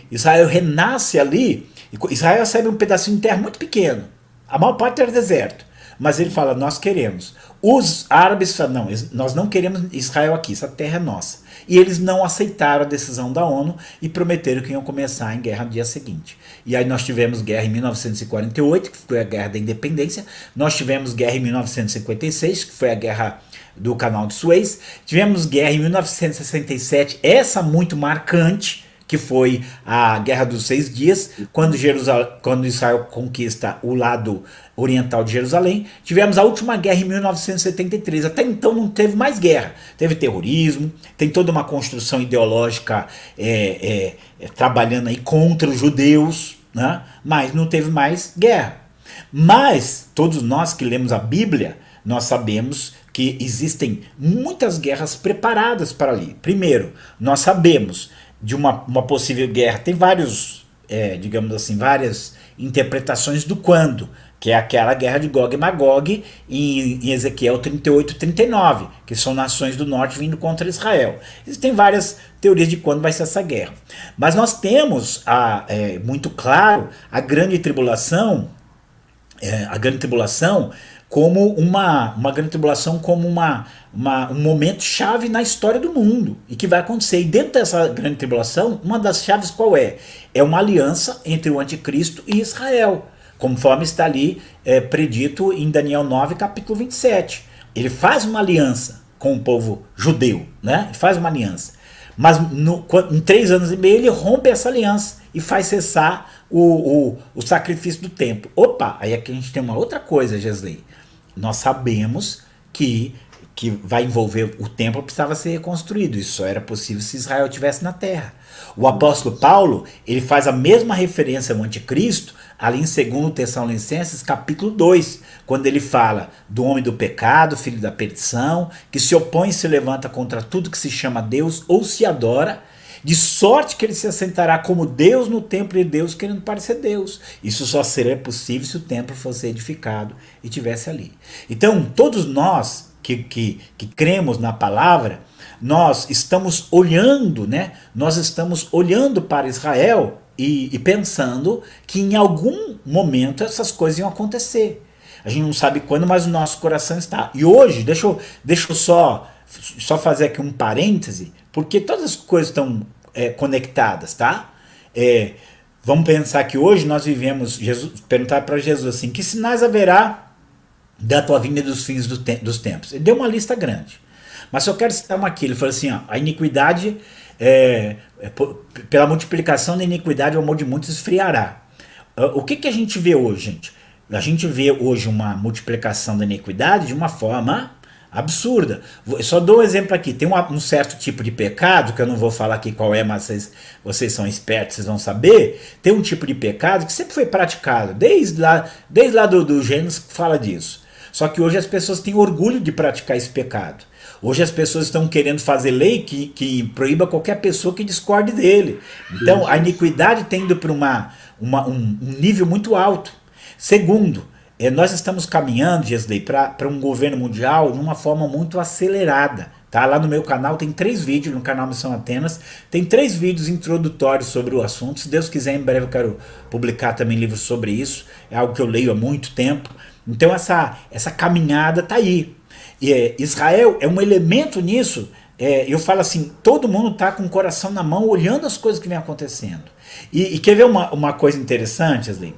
Israel renasce ali. Israel recebe um pedacinho de terra muito pequeno. A maior parte era deserto. Mas ele fala, nós queremos. Os árabes falam, não, nós não queremos Israel aqui, essa terra é nossa. E eles não aceitaram a decisão da ONU e prometeram que iam começar em guerra no dia seguinte. E aí nós tivemos guerra em 1948, que foi a Guerra da Independência. Nós tivemos guerra em 1956, que foi a Guerra do Canal de Suez. Tivemos guerra em 1967, essa muito marcante, que foi a Guerra dos 6 Dias, quando Israel conquista o lado oriental de Jerusalém. Tivemos a última guerra em 1973. Até então não teve mais guerra. Teve terrorismo, tem toda uma construção ideológica trabalhando aí contra os judeus, né? Mas não teve mais guerra. Mas todos nós que lemos a Bíblia, nós sabemos que existem muitas guerras preparadas para ali. Primeiro, nós sabemos de uma possível guerra, tem vários, digamos assim, várias interpretações do quando, que é aquela guerra de Gog e Magog em Ezequiel 38, 39, que são nações do norte vindo contra Israel. Existem várias teorias de quando vai ser essa guerra. Mas nós temos muito claro a grande tribulação como uma grande tribulação, como um momento chave na história do mundo, e que vai acontecer. E dentro dessa grande tribulação, uma das chaves qual é? É uma aliança entre o anticristo e Israel, conforme está ali predito em Daniel 9, capítulo 27. Ele faz uma aliança com o povo judeu, né? Ele faz uma aliança. Mas em 3 anos e meio ele rompe essa aliança e faz cessar o sacrifício do templo. Opa, aí aqui a gente tem uma outra coisa, Gesley. Nós sabemos que vai envolver o templo, precisava ser reconstruído. Isso só era possível se Israel estivesse na terra. O apóstolo Paulo, ele faz a mesma referência ao anticristo ali em 2 Tessalonicenses capítulo 2, quando ele fala do homem do pecado, filho da perdição, que se opõe e se levanta contra tudo que se chama Deus ou se adora, de sorte que ele se assentará como Deus no templo de Deus, querendo parecer Deus. Isso só seria possível se o templo fosse edificado e estivesse ali. Então, todos nós que cremos na palavra, nós estamos olhando, né? Nós estamos olhando para Israel e pensando que em algum momento essas coisas iam acontecer. A gente não sabe quando, mas o nosso coração está. E hoje, deixa eu só fazer aqui um parêntese, porque todas as coisas estão conectadas, tá? Vamos pensar que hoje nós vivemos, perguntar para Jesus assim, que sinais haverá da tua vinda e dos fins dos tempos? Ele deu uma lista grande, mas eu quero citar uma aqui. Ele falou assim, ó, a iniquidade, pela multiplicação da iniquidade, o amor de muitos esfriará. O que a gente vê hoje, gente? A gente vê hoje uma multiplicação da iniquidade de uma forma absurda. Eu só dou um exemplo aqui. Tem um certo tipo de pecado, que eu não vou falar aqui qual é, mas vocês são espertos, vocês vão saber. Tem um tipo de pecado que sempre foi praticado, desde lá do Gênesis que fala disso. Só que hoje as pessoas têm orgulho de praticar esse pecado. Hoje as pessoas estão querendo fazer lei que proíba qualquer pessoa que discorde dele. Então a iniquidade tem ido para um nível muito alto. Segundo, nós estamos caminhando, Gesley, para um governo mundial de uma forma muito acelerada. Tá? Lá no meu canal tem 3 vídeos, no canal Missão Atenas, tem 3 vídeos introdutórios sobre o assunto. Se Deus quiser, em breve eu quero publicar também livros sobre isso. É algo que eu leio há muito tempo. Então essa caminhada está aí. E Israel é um elemento nisso, eu falo assim, todo mundo está com o coração na mão, olhando as coisas que vem acontecendo. E quer ver uma coisa interessante, Asli?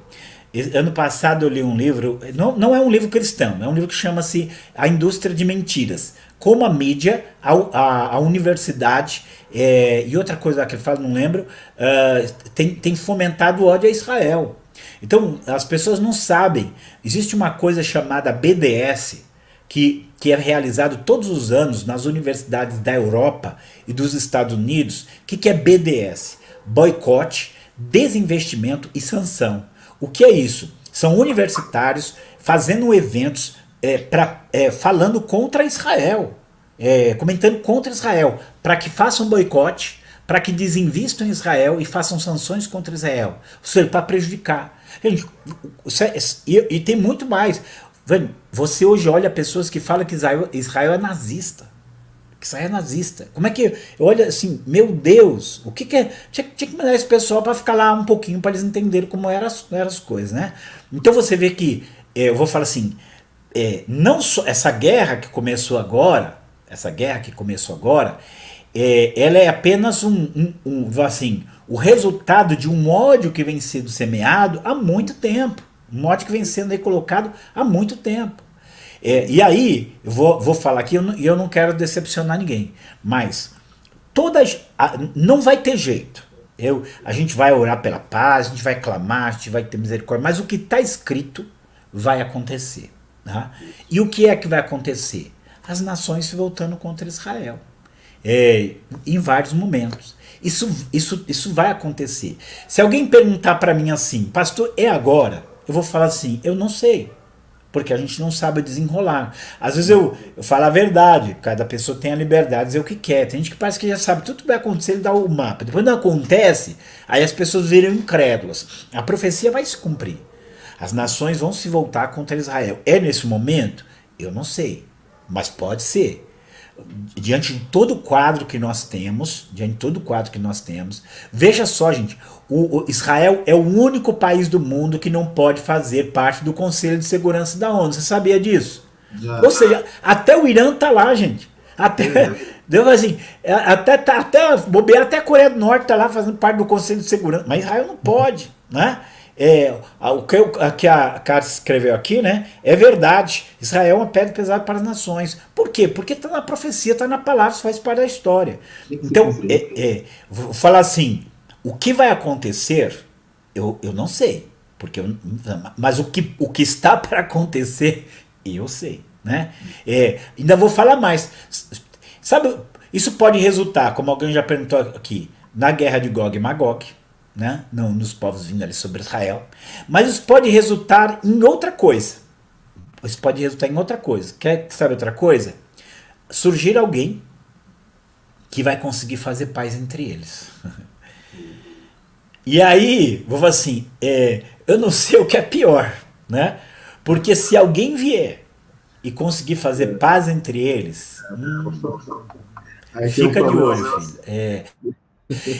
Ano passado eu li um livro, não é um livro cristão, é um livro que chama-se A Indústria de Mentiras. Como a mídia, a universidade e outra coisa que eu falo, não lembro, tem fomentado o ódio a Israel. Então, as pessoas não sabem. Existe uma coisa chamada BDS, que é realizado todos os anos nas universidades da Europa e dos Estados Unidos. O que é BDS? Boicote, desinvestimento e sanção. O que é isso? São universitários fazendo eventos falando contra Israel, comentando contra Israel, para que façam boicote, para que desinvistam em Israel e façam sanções contra Israel. Ou seja, para prejudicar. Gente, e tem muito mais. Você hoje olha pessoas que falam que Israel é nazista. Que Israel é nazista. Como é que... Olha assim, meu Deus, o que é... Tinha que mandar esse pessoal para ficar lá um pouquinho, para eles entenderem como eram as coisas, né? Então você vê que, eu vou falar assim, não só essa guerra que começou agora, ela é apenas assim, o resultado de um ódio que vem sendo semeado há muito tempo. Um ódio que vem sendo aí colocado há muito tempo. E aí, eu vou falar aqui, e eu não quero decepcionar ninguém, mas não vai ter jeito. A gente vai orar pela paz, a gente vai clamar, a gente vai ter misericórdia, mas o que está escrito vai acontecer. Tá? E o que é que vai acontecer? As nações se voltando contra Israel. Em vários momentos. Isso vai acontecer. Se alguém perguntar para mim assim, pastor, é agora? Eu vou falar assim, eu não sei. Porque a gente não sabe desenrolar. Às vezes eu falo a verdade, cada pessoa tem a liberdade de dizer o que quer. Tem gente que parece que já sabe tudo que vai acontecer, ele dá o mapa. Depois não acontece, aí as pessoas viram incrédulas. A profecia vai se cumprir. As nações vão se voltar contra Israel. É nesse momento? Eu não sei. Mas pode ser. Diante de todo o quadro que nós temos, veja só, gente, Israel é o único país do mundo que não pode fazer parte do Conselho de Segurança da ONU. Você sabia disso? Ou seja, até o Irã tá lá, gente. Deu assim, até bobear, até a Coreia do Norte tá lá fazendo parte do Conselho de Segurança, mas Israel não pode, né? O que a Cara escreveu aqui, né? É verdade. Israel é uma pedra pesada para as nações. Por quê? Porque está na profecia, está na palavra, isso faz parte da história. Então, vou falar assim: o que vai acontecer, eu não sei. Mas o que está para acontecer, eu sei. Né? Ainda vou falar mais. Sabe, isso pode resultar, como alguém já perguntou aqui, na guerra de Gog e Magog. Né? Não, nos povos vindo ali sobre Israel, mas isso pode resultar em outra coisa. Quer saber outra coisa? Surgir alguém que vai conseguir fazer paz entre eles. E aí, vou falar assim, eu não sei o que é pior, né? Porque se alguém vier e conseguir fazer paz entre eles, fica de olho, filho.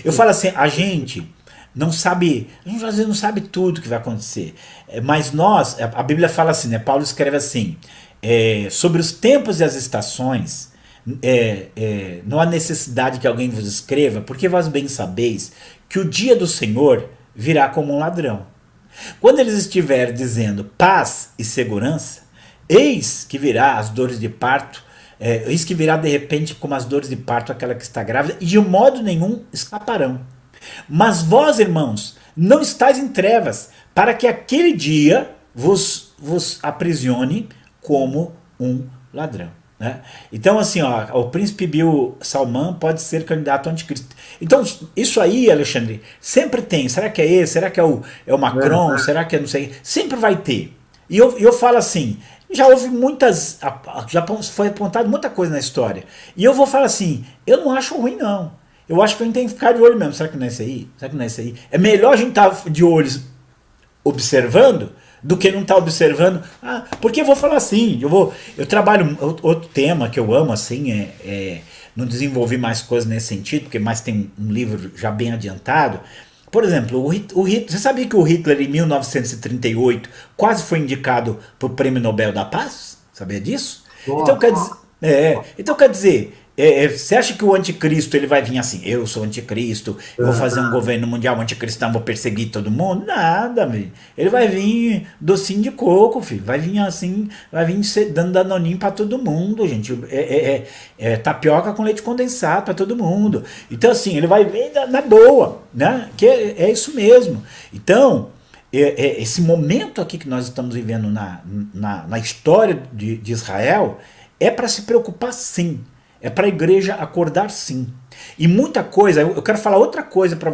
Eu falo assim, a gente às vezes não sabe tudo que vai acontecer, mas a Bíblia fala assim, né? Paulo escreve assim, sobre os tempos e as estações, não há necessidade que alguém vos escreva, porque vós bem sabeis que o dia do Senhor virá como um ladrão. Quando eles estiverem dizendo paz e segurança, eis que virá as dores de parto, eis que virá de repente como as dores de parto aquela que está grávida, e de modo nenhum escaparão. Mas vós, irmãos, não estáis em trevas, para que aquele dia vos aprisione como um ladrão. Né? Então, assim, o príncipe Bill Salman pode ser candidato ao anticristo. Então, isso aí, Alexandre, sempre tem. Será que é esse? Será que é o Macron? Será que é não sei? Sempre vai ter. E eu falo assim, já houve já foi apontado muita coisa na história. E eu vou falar assim, eu não acho ruim, não. Eu acho que a gente tem que ficar de olho mesmo. Será que não é isso aí? É melhor a gente estar de olhos observando do que não estar observando. Porque eu vou falar assim, eu trabalho, outro tema que eu amo, assim, não desenvolvi mais coisas nesse sentido, porque mais tem um livro já bem adiantado. Por exemplo, você sabia que o Hitler, em 1938, quase foi indicado para o Prêmio Nobel da Paz? Sabia disso? Então quer dizer, Você acha que o anticristo ele vai vir assim, eu sou anticristo, eu vou fazer um governo mundial anticristão, vou perseguir todo mundo? Nada, meu. Ele vai vir docinho de coco, filho. Vai vir assim, vai vir dando danoninho pra todo mundo, gente. Tapioca com leite condensado pra todo mundo. Então assim, ele vai vir na boa, né? Que é isso mesmo. Então, esse momento aqui que nós estamos vivendo na história de Israel é para se preocupar, sim. É para a igreja acordar, sim. E muita coisa, eu quero falar outra coisa para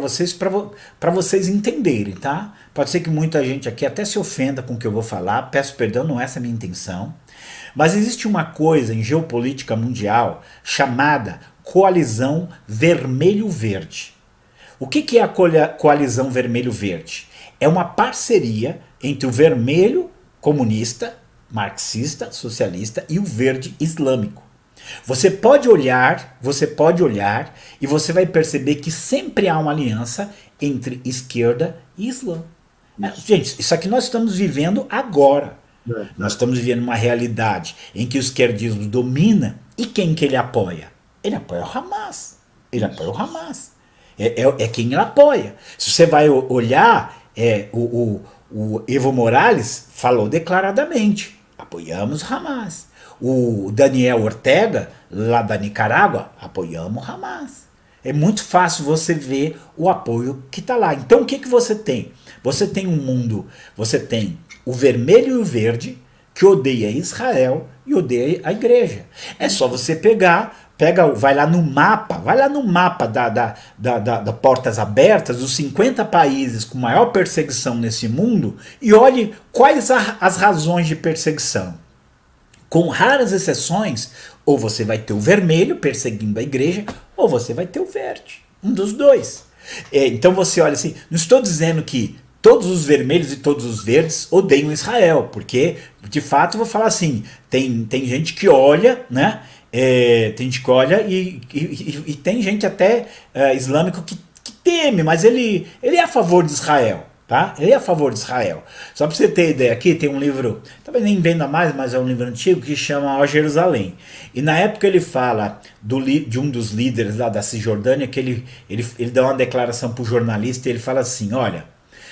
vocês entenderem, tá? Pode ser que muita gente aqui até se ofenda com o que eu vou falar, peço perdão, não é essa a minha intenção. Mas existe uma coisa em geopolítica mundial chamada coalizão vermelho-verde. O que é a coalizão vermelho-verde? É uma parceria entre o vermelho comunista, marxista, socialista e o verde islâmico. Você pode olhar e você vai perceber que sempre há uma aliança entre esquerda e Islã. Gente, isso aqui nós estamos vivendo agora. Nós estamos vivendo uma realidade em que o esquerdismo domina e quem que ele apoia? Ele apoia o Hamas. Ele apoia o Hamas. É quem ele apoia. Se você vai olhar, o Evo Morales falou declaradamente, apoiamos o Hamas. O Daniel Ortega, lá da Nicarágua, apoiamos o Hamas. É muito fácil você ver o apoio que está lá. Então o que você tem? Você tem um mundo, você tem o vermelho e o verde, que odeia Israel e odeia a igreja. É só você vai lá no mapa da Portas Abertas, dos 50 países com maior perseguição nesse mundo, e olhe quais as razões de perseguição. Com raras exceções, ou você vai ter o vermelho perseguindo a igreja, ou você vai ter o verde. Um dos dois. Então você olha assim, não estou dizendo que todos os vermelhos e todos os verdes odeiam Israel, porque, de fato, eu vou falar assim, tem gente que olha, né? Tem gente que olha e tem gente até islâmico que teme, mas ele é a favor de Israel. Tá? Ele é a favor de Israel. Só para você ter ideia, aqui tem um livro, talvez nem venda mais, mas é um livro antigo que chama Ó Jerusalém. E na época ele fala de um dos líderes lá da Cisjordânia, que ele dá uma declaração para o jornalista e ele fala assim, olha,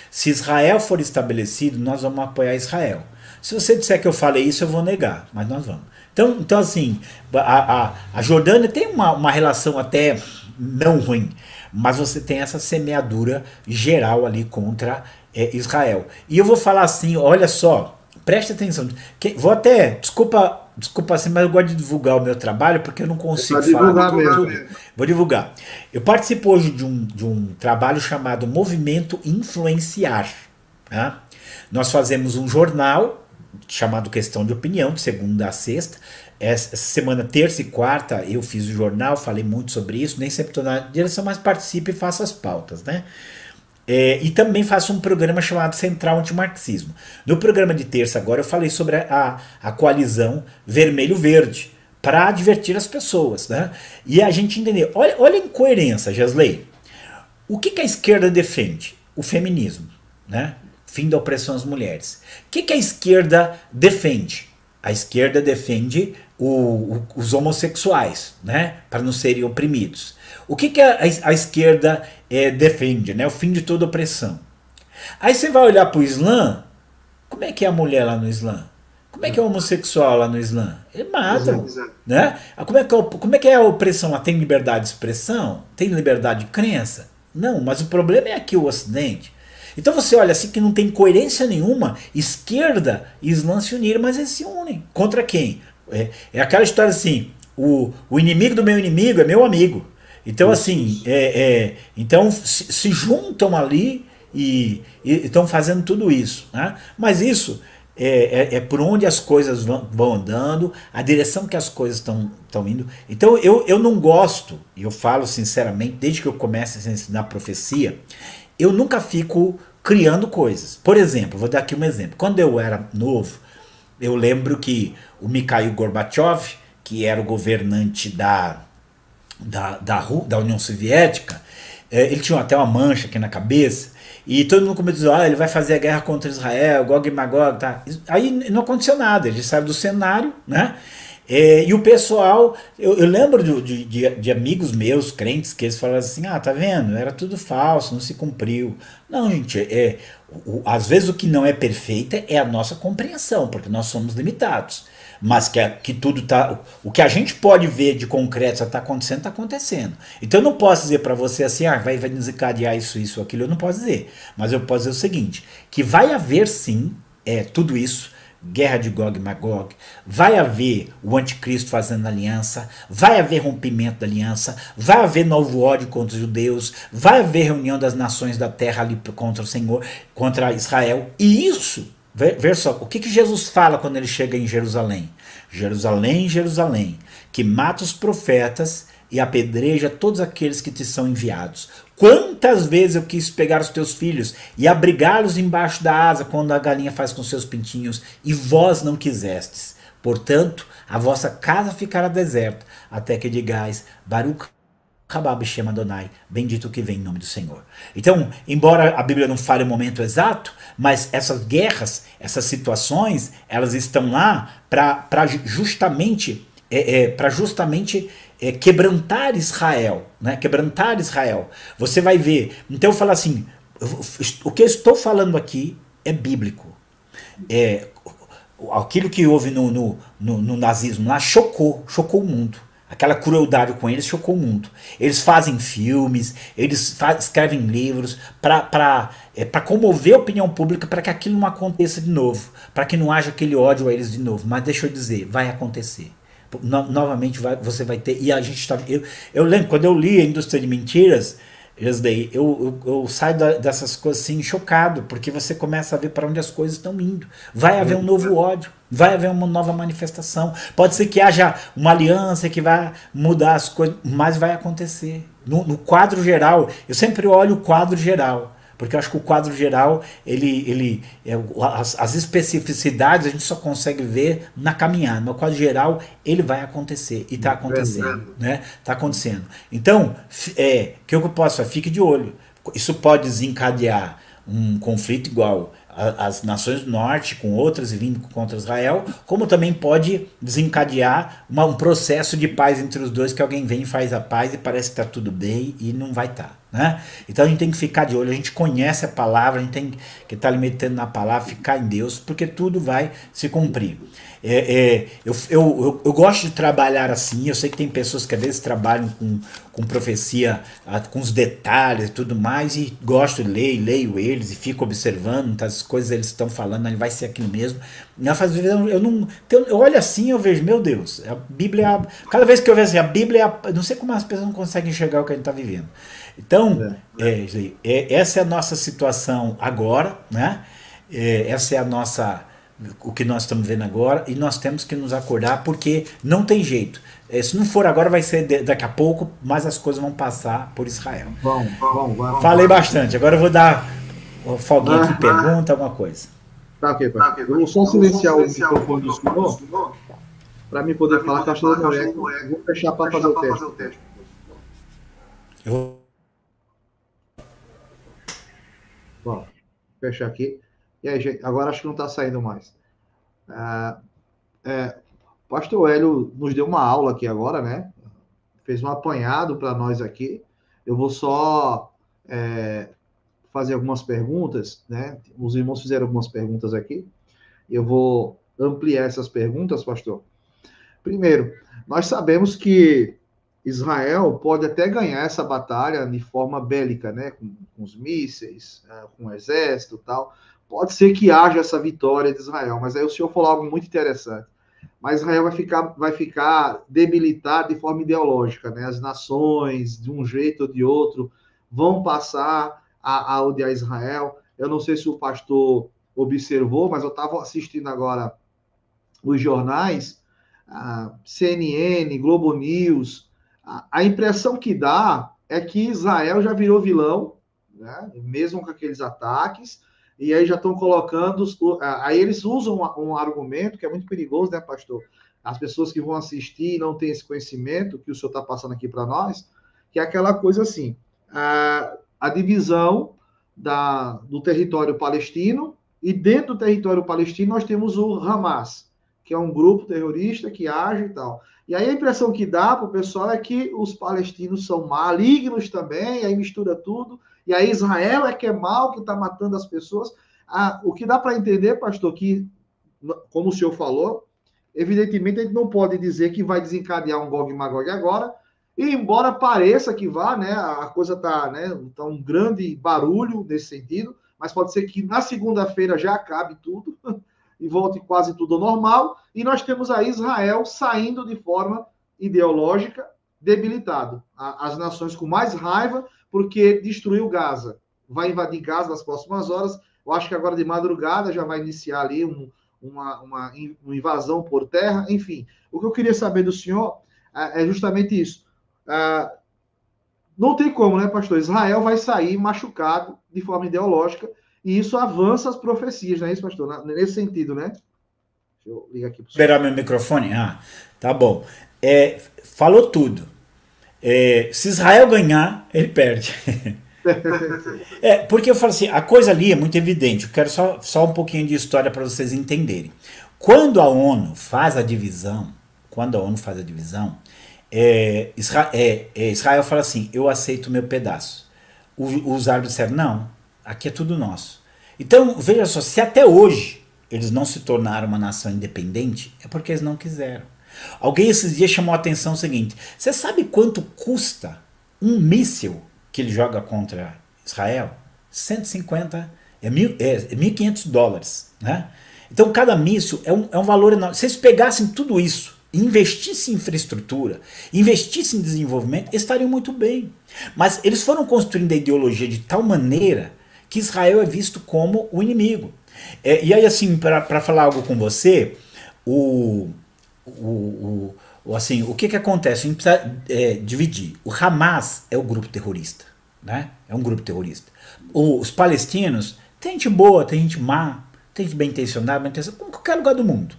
se Israel for estabelecido, nós vamos apoiar Israel. Se você disser que eu falei isso, eu vou negar, mas nós vamos. Então assim, a Jordânia tem uma relação até não ruim, mas você tem essa semeadura geral ali contra Israel. E eu vou falar assim, olha só, preste atenção. Vou até, desculpa assim, mas eu gosto de divulgar o meu trabalho porque eu não consigo falar tudo. Vou divulgar. Eu participo hoje de um trabalho chamado Movimento Influenciar. Tá? Nós fazemos um jornal chamado Questão de Opinião, de segunda a sexta. Essa semana, terça e quarta, eu fiz o jornal, falei muito sobre isso, nem sempre estou na direção, mas participo e faço as pautas, né? E também faço um programa chamado Central Antimarxismo. No programa de terça agora eu falei sobre a coalizão vermelho-verde, para divertir as pessoas, né? E a gente entender, olha a incoerência, Gesley. O que a esquerda defende? O feminismo, né? Fim da opressão às mulheres. O que a esquerda defende? A esquerda defende os homossexuais, né, para não serem oprimidos. O que a esquerda defende? Né, o fim de toda opressão. Aí você vai olhar para o Islã, como é que é a mulher lá no Islã? Como é que é o homossexual lá no Islã? Eles matam. Né? Como é que é a opressão? Ela tem liberdade de expressão? Tem liberdade de crença? Não, mas o problema é aqui o Ocidente. Então você olha assim que não tem coerência nenhuma, esquerda e Islã se unirem, mas eles se unem. Contra quem? É aquela história assim, o inimigo do meu inimigo é meu amigo. Então assim, então se juntam ali e estão fazendo tudo isso. Né? Mas isso é por onde as coisas vão andando, a direção que as coisas estão indo. Então eu não gosto, e eu falo sinceramente, desde que eu comecei a ensinar profecia, eu nunca fico criando coisas. Por exemplo, vou dar aqui um exemplo. Quando eu era novo, eu lembro que o Mikhail Gorbachev, que era o governante da União Soviética, ele tinha até uma mancha aqui na cabeça, e todo mundo começou a dizer, ele vai fazer a guerra contra Israel, Gog e Magog, tá? Aí não aconteceu nada, ele saiu do cenário, né? E o pessoal, eu lembro de amigos meus, crentes, que eles falaram assim, tá vendo, era tudo falso, não se cumpriu. Não, gente, às vezes o que não é perfeito é a nossa compreensão, porque nós somos limitados. Mas que tudo tá. O que a gente pode ver de concreto está acontecendo, está acontecendo. Então eu não posso dizer para você assim, vai desencadear isso, aquilo, eu não posso dizer. Mas eu posso dizer o seguinte: que vai haver sim tudo isso, guerra de Gog e Magog, vai haver o anticristo fazendo aliança, vai haver rompimento da aliança, vai haver novo ódio contra os judeus, vai haver reunião das nações da terra ali contra o Senhor, contra Israel, e isso. Veja só, o que Jesus fala quando ele chega em Jerusalém? Jerusalém, Jerusalém, que mata os profetas e apedreja todos aqueles que te são enviados. Quantas vezes eu quis pegar os teus filhos e abrigá-los embaixo da asa quando a galinha faz com seus pintinhos, e vós não quisestes. Portanto, a vossa casa ficará deserta, até que digais, Baruch Rabab Shem Adonai, bendito que vem em nome do Senhor. Então, embora a Bíblia não fale o momento exato, mas essas guerras, essas situações, elas estão lá para justamente, quebrantar Israel, né? Quebrantar Israel. Você vai ver. Então eu falo assim, o que eu estou falando aqui é bíblico. Aquilo que houve no nazismo lá chocou o mundo. Aquela crueldade com eles chocou o mundo. Eles fazem filmes, escrevem livros para comover a opinião pública, para que aquilo não aconteça de novo, para que não haja aquele ódio a eles de novo. Mas deixa eu dizer, vai acontecer. Novamente você vai ter. E a gente está. Eu lembro, quando eu li A Indústria de Mentiras, eu saio dessas coisas assim chocado, porque você começa a ver para onde as coisas estão indo. Vai haver um novo ódio, vai haver uma nova manifestação. Pode ser que haja uma aliança que vai mudar as coisas, mas vai acontecer. No quadro geral, eu sempre olho o quadro geral, porque eu acho que o quadro geral, as especificidades a gente só consegue ver na caminhada. No quadro geral, ele vai acontecer. E está acontecendo. Né? Está acontecendo. Então, o que eu posso fazer? Fique de olho. Isso pode desencadear um conflito igual as nações do norte com outras e vindo contra Israel, como também pode desencadear um processo de paz entre os dois, que alguém vem e faz a paz e parece que está tudo bem e não vai estar. Né? Então a gente tem que ficar de olho, a gente conhece a palavra, a gente tem que estar alimentando na palavra, ficar em Deus, porque tudo vai se cumprir. Eu gosto de trabalhar assim. Eu sei que tem pessoas que às vezes trabalham com profecia, com os detalhes e tudo mais, e gosto de ler, leio eles e fico observando as coisas que eles estão falando, ele vai ser aquilo mesmo. Eu olho assim, eu vejo, meu Deus, a Bíblia, cada vez que eu vejo assim, a Bíblia, não sei como as pessoas não conseguem enxergar o que a gente está vivendo. Então, essa é a nossa situação agora, né? Essa é o que nós estamos vendo agora, e nós temos que nos acordar, porque não tem jeito. Se não for agora, vai ser daqui a pouco, mas as coisas vão passar por Israel. Falei bastante, agora eu vou dar folguinha aqui, pergunta, alguma coisa. Tá, ok, pai. Eu vou só silenciar o microfone do senhor, para mim poder falar, que eu acho que eu vou fechar para fazer o teste. Bom, fechar aqui. E aí, gente, agora acho que não está saindo mais. O pastor Hélio nos deu uma aula aqui agora, né? Fez um apanhado para nós aqui. Eu vou só fazer algumas perguntas, né? Os irmãos fizeram algumas perguntas aqui. Eu vou ampliar essas perguntas, pastor. Primeiro, nós sabemos que Israel pode até ganhar essa batalha de forma bélica, né? Com os mísseis, com o exército e tal. Pode ser que haja essa vitória de Israel, mas aí o senhor falou algo muito interessante. Mas Israel vai ficar debilitado de forma ideológica, né? As nações, de um jeito ou de outro, vão passar a odiar Israel. Eu não sei se o pastor observou, mas eu estava assistindo agora os jornais, CNN, Globo News. A impressão que dá é que Israel já virou vilão, né? Mesmo com aqueles ataques. E aí já estão colocando... Aí eles usam um argumento que é muito perigoso, né, pastor? As pessoas que vão assistir não têm esse conhecimento que o senhor está passando aqui para nós, que é aquela coisa assim, a divisão do território palestino, e dentro do território palestino nós temos o Hamas, que é um grupo terrorista que age e tal. E aí a impressão que dá para o pessoal é que os palestinos são malignos também, aí mistura tudo, e aí Israel é que é mal, que está matando as pessoas. O que dá para entender, pastor, que, como o senhor falou, evidentemente a gente não pode dizer que vai desencadear um Gog e Magog agora, e embora pareça que vá, né, a coisa está, né, tá um grande barulho nesse sentido, mas pode ser que na segunda-feira já acabe tudo e volte quase tudo ao normal, e nós temos aí Israel saindo de forma ideológica debilitado. As nações com mais raiva porque destruiu Gaza. Vai invadir Gaza nas próximas horas. Eu acho que agora de madrugada já vai iniciar ali uma invasão por terra. Enfim, o que eu queria saber do senhor é justamente isso. Não tem como, né, pastor? Israel vai sair machucado de forma ideológica e isso avança as profecias, não é isso, pastor? Nesse sentido, né? Deixa eu ligar aqui para o senhor. Liberar meu microfone? Ah, tá bom. Falou tudo. Se Israel ganhar, ele perde. Porque eu falo assim, a coisa ali é muito evidente. Eu quero só um pouquinho de história para vocês entenderem. Quando a ONU faz a divisão, Israel fala assim, eu aceito o meu pedaço. Os árabes disseram, não, aqui é tudo nosso. Então, veja só, se até hoje eles não se tornaram uma nação independente, é porque eles não quiseram. Alguém esses dias chamou a atenção o seguinte, você sabe quanto custa um míssil que ele joga contra Israel? 150, $1.500, né? Então cada míssil é um valor enorme. Se eles pegassem tudo isso, investissem em infraestrutura, investissem em desenvolvimento, estariam muito bem. Mas eles foram construindo a ideologia de tal maneira que Israel é visto como o inimigo. E aí, assim, para falar algo com você, assim, o que acontece? A gente precisa dividir. O Hamas é o grupo terrorista, né? É um grupo terrorista. Os palestinos, tem gente boa, tem gente má, tem gente bem intencionada, como em qualquer lugar do mundo.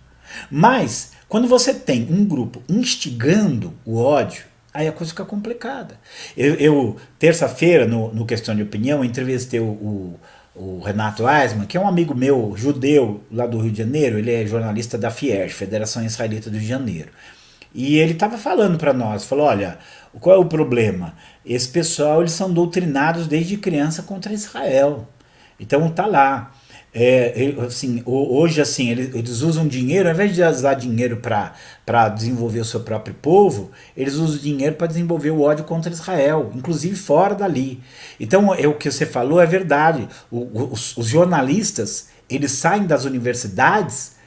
Mas, quando você tem um grupo instigando o ódio, aí a coisa fica complicada. Eu terça-feira, no Questão de Opinião, entrevistei o Renato Eisman, que é um amigo meu, judeu, lá do Rio de Janeiro. Ele é jornalista da FIERJ, Federação Israelita do Rio de Janeiro. E ele estava falando para nós, falou, olha, qual é o problema? Esse pessoal, eles são doutrinados desde criança contra Israel. Então tá lá. Assim, hoje assim, eles usam dinheiro, ao invés de usar dinheiro para desenvolver o seu próprio povo, eles usam dinheiro para desenvolver o ódio contra Israel, inclusive fora dali. Então o que você falou é verdade. Os jornalistas, eles saem das universidades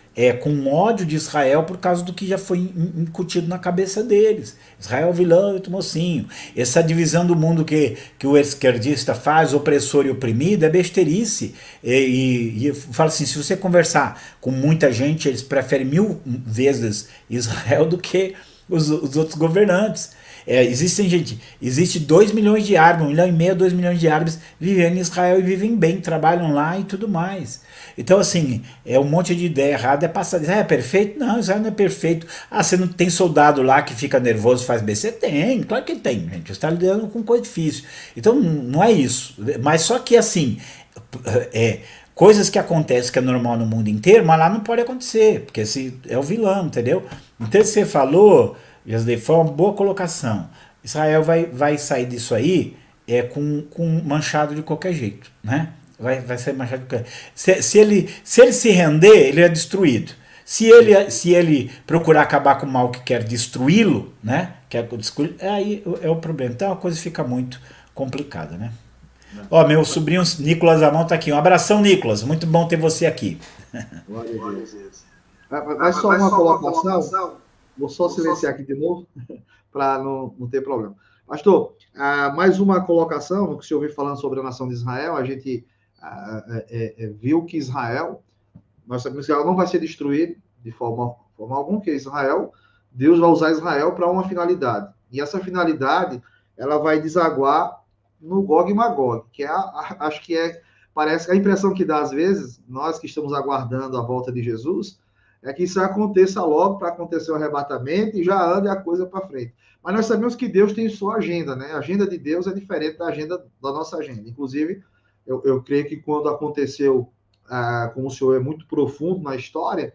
com ódio de Israel por causa do que já foi incutido na cabeça deles. Israel é vilão e mocinho. Essa divisão do mundo que o esquerdista faz, opressor e oprimido, é besteirice. E eu falo assim, se você conversar com muita gente, eles preferem 1000 vezes Israel do que os outros governantes. Existe 2 milhões de árabes, 1,5 milhão, 2 milhões de árabes vivendo em Israel e vivem bem, trabalham lá e tudo mais. Então, assim, um monte de ideia errada passar. Israel é perfeito? Não, Israel não é perfeito. Você não tem soldado lá que fica nervoso, faz BC? Tem, claro que tem, gente. Você está lidando com coisa difícil. Então, não é isso. Mas só que, assim, coisas que acontecem que é normal no mundo inteiro, mas lá não pode acontecer, porque esse é o vilão, entendeu? Então, você falou, foi uma boa colocação. Israel vai sair disso aí com manchado de qualquer jeito, né? Vai ser manchado de qualquer jeito. Se ele se render, ele é destruído. Se ele procurar acabar com o mal que quer destruí-lo, né? Aí é o problema. Então a coisa fica muito complicada, né? Ó, meu sobrinho Nicolas Amon tá aqui. Um abração, Nicolas. Muito bom ter você aqui. Mas só uma colocação. Vou só silenciar aqui de novo, para não ter problema. Pastor, mais uma colocação, no que o senhor veio falando sobre a nação de Israel, a gente viu que Israel, nós sabemos que Israel não vai ser destruído de forma alguma, que Deus vai usar Israel para uma finalidade. E essa finalidade, ela vai desaguar no Gog e Magog, que acho que parece a impressão que dá às vezes, nós que estamos aguardando a volta de Jesus, é que isso aconteça logo para acontecer o arrebatamento e já ande a coisa para frente. Mas nós sabemos que Deus tem sua agenda, né? A agenda de Deus é diferente da agenda da nossa agenda. Inclusive, eu creio que quando aconteceu, como o senhor é muito profundo na história,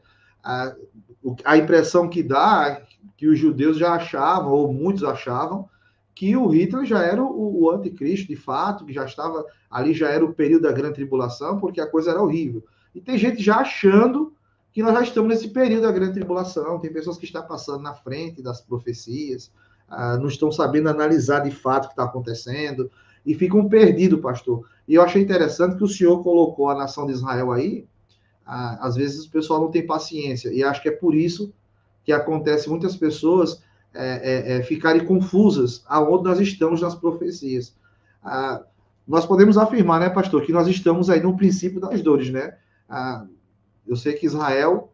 A impressão que dá é que os judeus já achavam, ou muitos achavam, que o Hitler já era o anticristo, de fato, que já estava ali, já era o período da grande tribulação, porque a coisa era horrível. E tem gente já achando que nós já estamos nesse período da grande tribulação, tem pessoas que estão passando na frente das profecias, não estão sabendo analisar de fato o que está acontecendo, e ficam perdidos, pastor. E eu achei interessante que o senhor colocou a nação de Israel aí. Às vezes o pessoal não tem paciência, e acho que é por isso que acontece muitas pessoas ficarem confusas aonde nós estamos nas profecias. Nós podemos afirmar, né, pastor, que nós estamos aí no princípio das dores, né? Eu sei que Israel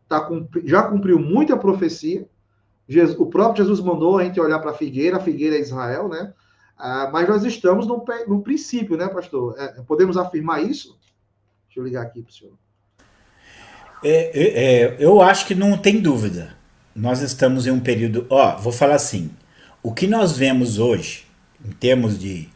já cumpriu muita profecia. O próprio Jesus mandou a gente olhar para a figueira é Israel, né? Mas nós estamos no princípio, né, pastor? Podemos afirmar isso? Deixa eu ligar aqui para o senhor. Eu acho que não tem dúvida. Nós estamos em um período... vou falar assim. O que nós vemos hoje, em termos de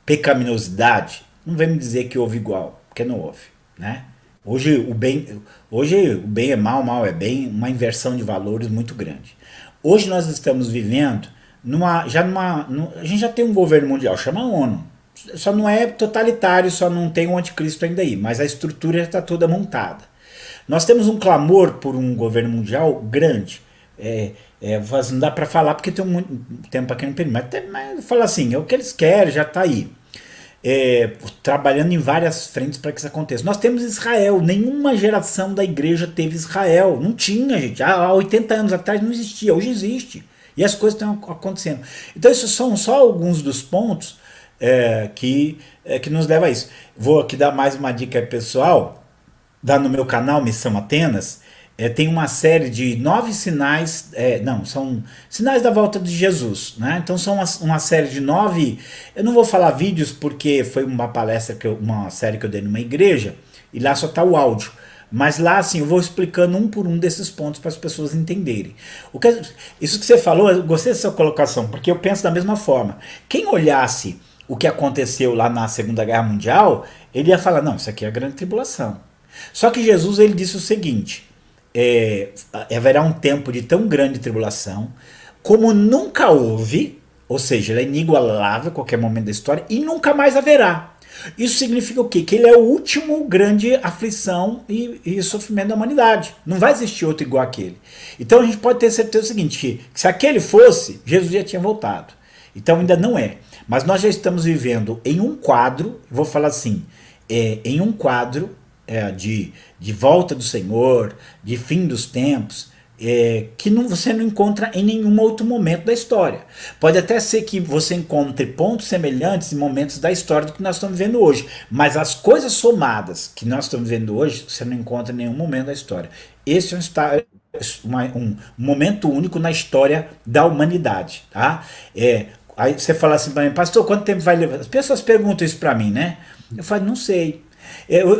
pecaminosidade, não vamos dizer que houve igual, porque não houve, né? Hoje o bem é mal, mal é bem, uma inversão de valores muito grande. Hoje nós estamos vivendo a gente já tem um governo mundial, chama ONU. Só não é totalitário, só não tem um anticristo ainda aí, mas a estrutura já está toda montada. Nós temos um clamor por um governo mundial grande. Não dá para falar porque tem muito tempo aqui no período, mas fala assim, é o que eles querem, já está aí. Trabalhando em várias frentes para que isso aconteça. Nós temos Israel, nenhuma geração da igreja teve Israel, não tinha, gente, há 80 anos atrás não existia, hoje existe, e as coisas estão acontecendo. Então esses são só alguns dos pontos que nos levam a isso. Vou aqui dar mais uma dica pessoal, dá no meu canal Missão Atenas. Tem uma série de 9 sinais, são sinais da volta de Jesus, né? Então são uma série de 9, eu não vou falar vídeos porque foi uma palestra, uma série que eu dei numa igreja, e lá só está o áudio, mas lá assim eu vou explicando um por um desses pontos para as pessoas entenderem. Isso que você falou, eu gostei dessa colocação, porque eu penso da mesma forma. Quem olhasse o que aconteceu lá na Segunda Guerra Mundial, ele ia falar, não, isso aqui é a grande tribulação. Só que Jesus, ele disse o seguinte: haverá um tempo de tão grande tribulação como nunca houve, ou seja, ele é inigualável a qualquer momento da história, e nunca mais haverá. Isso significa o quê? Que ele é o último grande aflição e sofrimento da humanidade. Não vai existir outro igual aquele. Então a gente pode ter certeza do seguinte, que se aquele fosse, Jesus já tinha voltado. Então ainda não é. Mas nós já estamos vivendo em um quadro, vou falar assim, em um quadro de volta do Senhor, de fim dos tempos, que você não encontra em nenhum outro momento da história. Pode até ser que você encontre pontos semelhantes em momentos da história do que nós estamos vivendo hoje, mas as coisas somadas que nós estamos vivendo hoje, você não encontra em nenhum momento da história. Esse é um momento único na história da humanidade. Tá? Aí você fala assim para mim, pastor, quanto tempo vai levar? As pessoas perguntam isso para mim, né? Eu falo, não sei.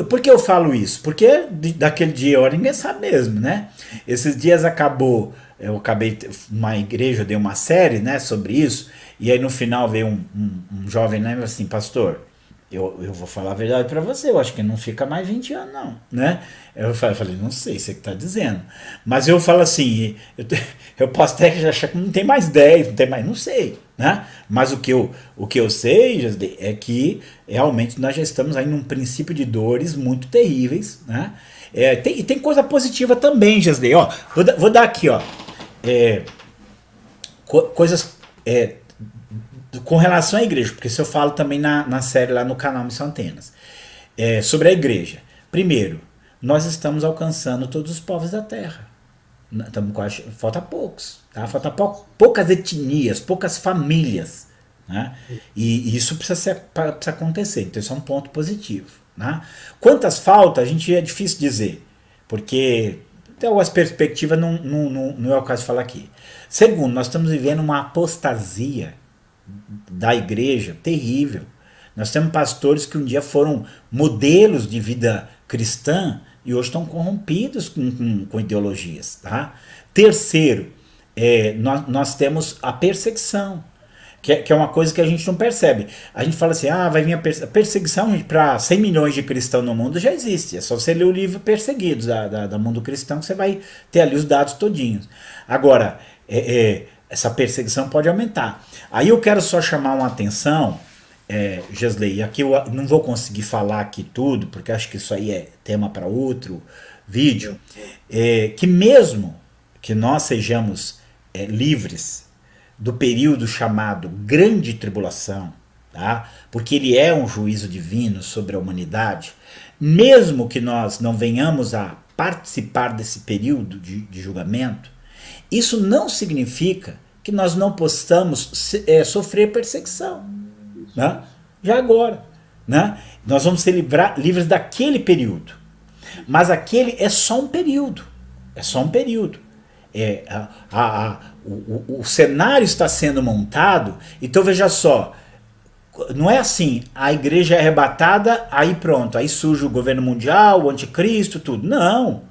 Por que eu falo isso? Porque daquele dia hora ninguém sabe mesmo, né? Esses dias eu acabei uma igreja, eu dei uma série, né, sobre isso, e aí no final veio um jovem lá e falou assim, pastor, eu vou falar a verdade para você, eu acho que não fica mais 20 anos não, né? Eu falei, não sei, você que está dizendo. Mas eu falo assim, eu posso até já achar que não tem mais 10, não tem mais, não sei, né? Mas o que eu sei é que realmente nós já estamos aí num princípio de dores muito terríveis, né? Tem coisa positiva também, Gisdei. Vou dar aqui, coisas com relação à igreja, porque isso eu falo também na série lá no canal Missão Atenas, sobre a igreja. Primeiro, nós estamos alcançando todos os povos da terra. Falta poucos, tá? Falta poucas etnias, poucas famílias, né? E isso precisa acontecer, então isso é um ponto positivo, né? Quantas faltam, é difícil dizer, porque tem algumas perspectivas, não é o caso de falar aqui. Segundo, nós estamos vivendo uma apostasia da igreja terrível. Nós temos pastores que um dia foram modelos de vida cristã e hoje estão corrompidos com ideologias. Tá? Terceiro, nós temos a perseguição. que é uma coisa que a gente não percebe. A gente fala assim, vai vir a perseguição para 100 milhões de cristãos no mundo, já existe. É só você ler o livro Perseguidos, da Mundo Cristão, que você vai ter ali os dados todinhos. Agora, essa perseguição pode aumentar. Aí eu quero só chamar uma atenção, Gesley, e aqui eu não vou conseguir falar aqui tudo, porque acho que isso aí é tema para outro vídeo, que mesmo que nós sejamos livres do período chamado Grande Tribulação, tá? Porque ele é um juízo divino sobre a humanidade, mesmo que nós não venhamos a participar desse período de julgamento, isso não significa que nós não possamos sofrer perseguição, né? Já agora, né? Nós vamos ser livres daquele período, mas aquele é só um período, é só um período. O cenário está sendo montado, então veja só, não é assim, a igreja é arrebatada, aí pronto, aí surge o governo mundial, o anticristo, tudo. Não.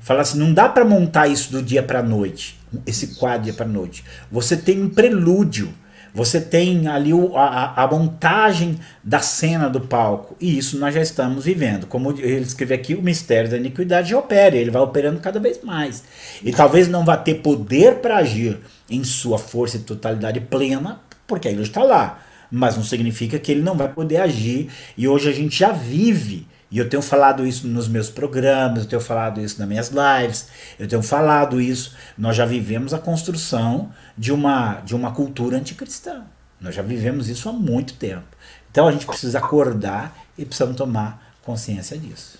Falar assim, não dá para montar isso do dia para a noite, esse quadro do dia para a noite. Você tem um prelúdio, você tem ali a montagem da cena do palco, e isso nós já estamos vivendo. Como ele escreve aqui, o mistério da iniquidade já opera, ele vai operando cada vez mais. E talvez não vá ter poder para agir em sua força e totalidade plena, porque ele está lá. Mas não significa que ele não vai poder agir, e hoje a gente já vive. E eu tenho falado isso nos meus programas, eu tenho falado isso nas minhas lives, eu tenho falado isso. Nós já vivemos a construção de uma cultura anticristã. Nós já vivemos isso há muito tempo. Então a gente precisa acordar e precisamos tomar consciência disso.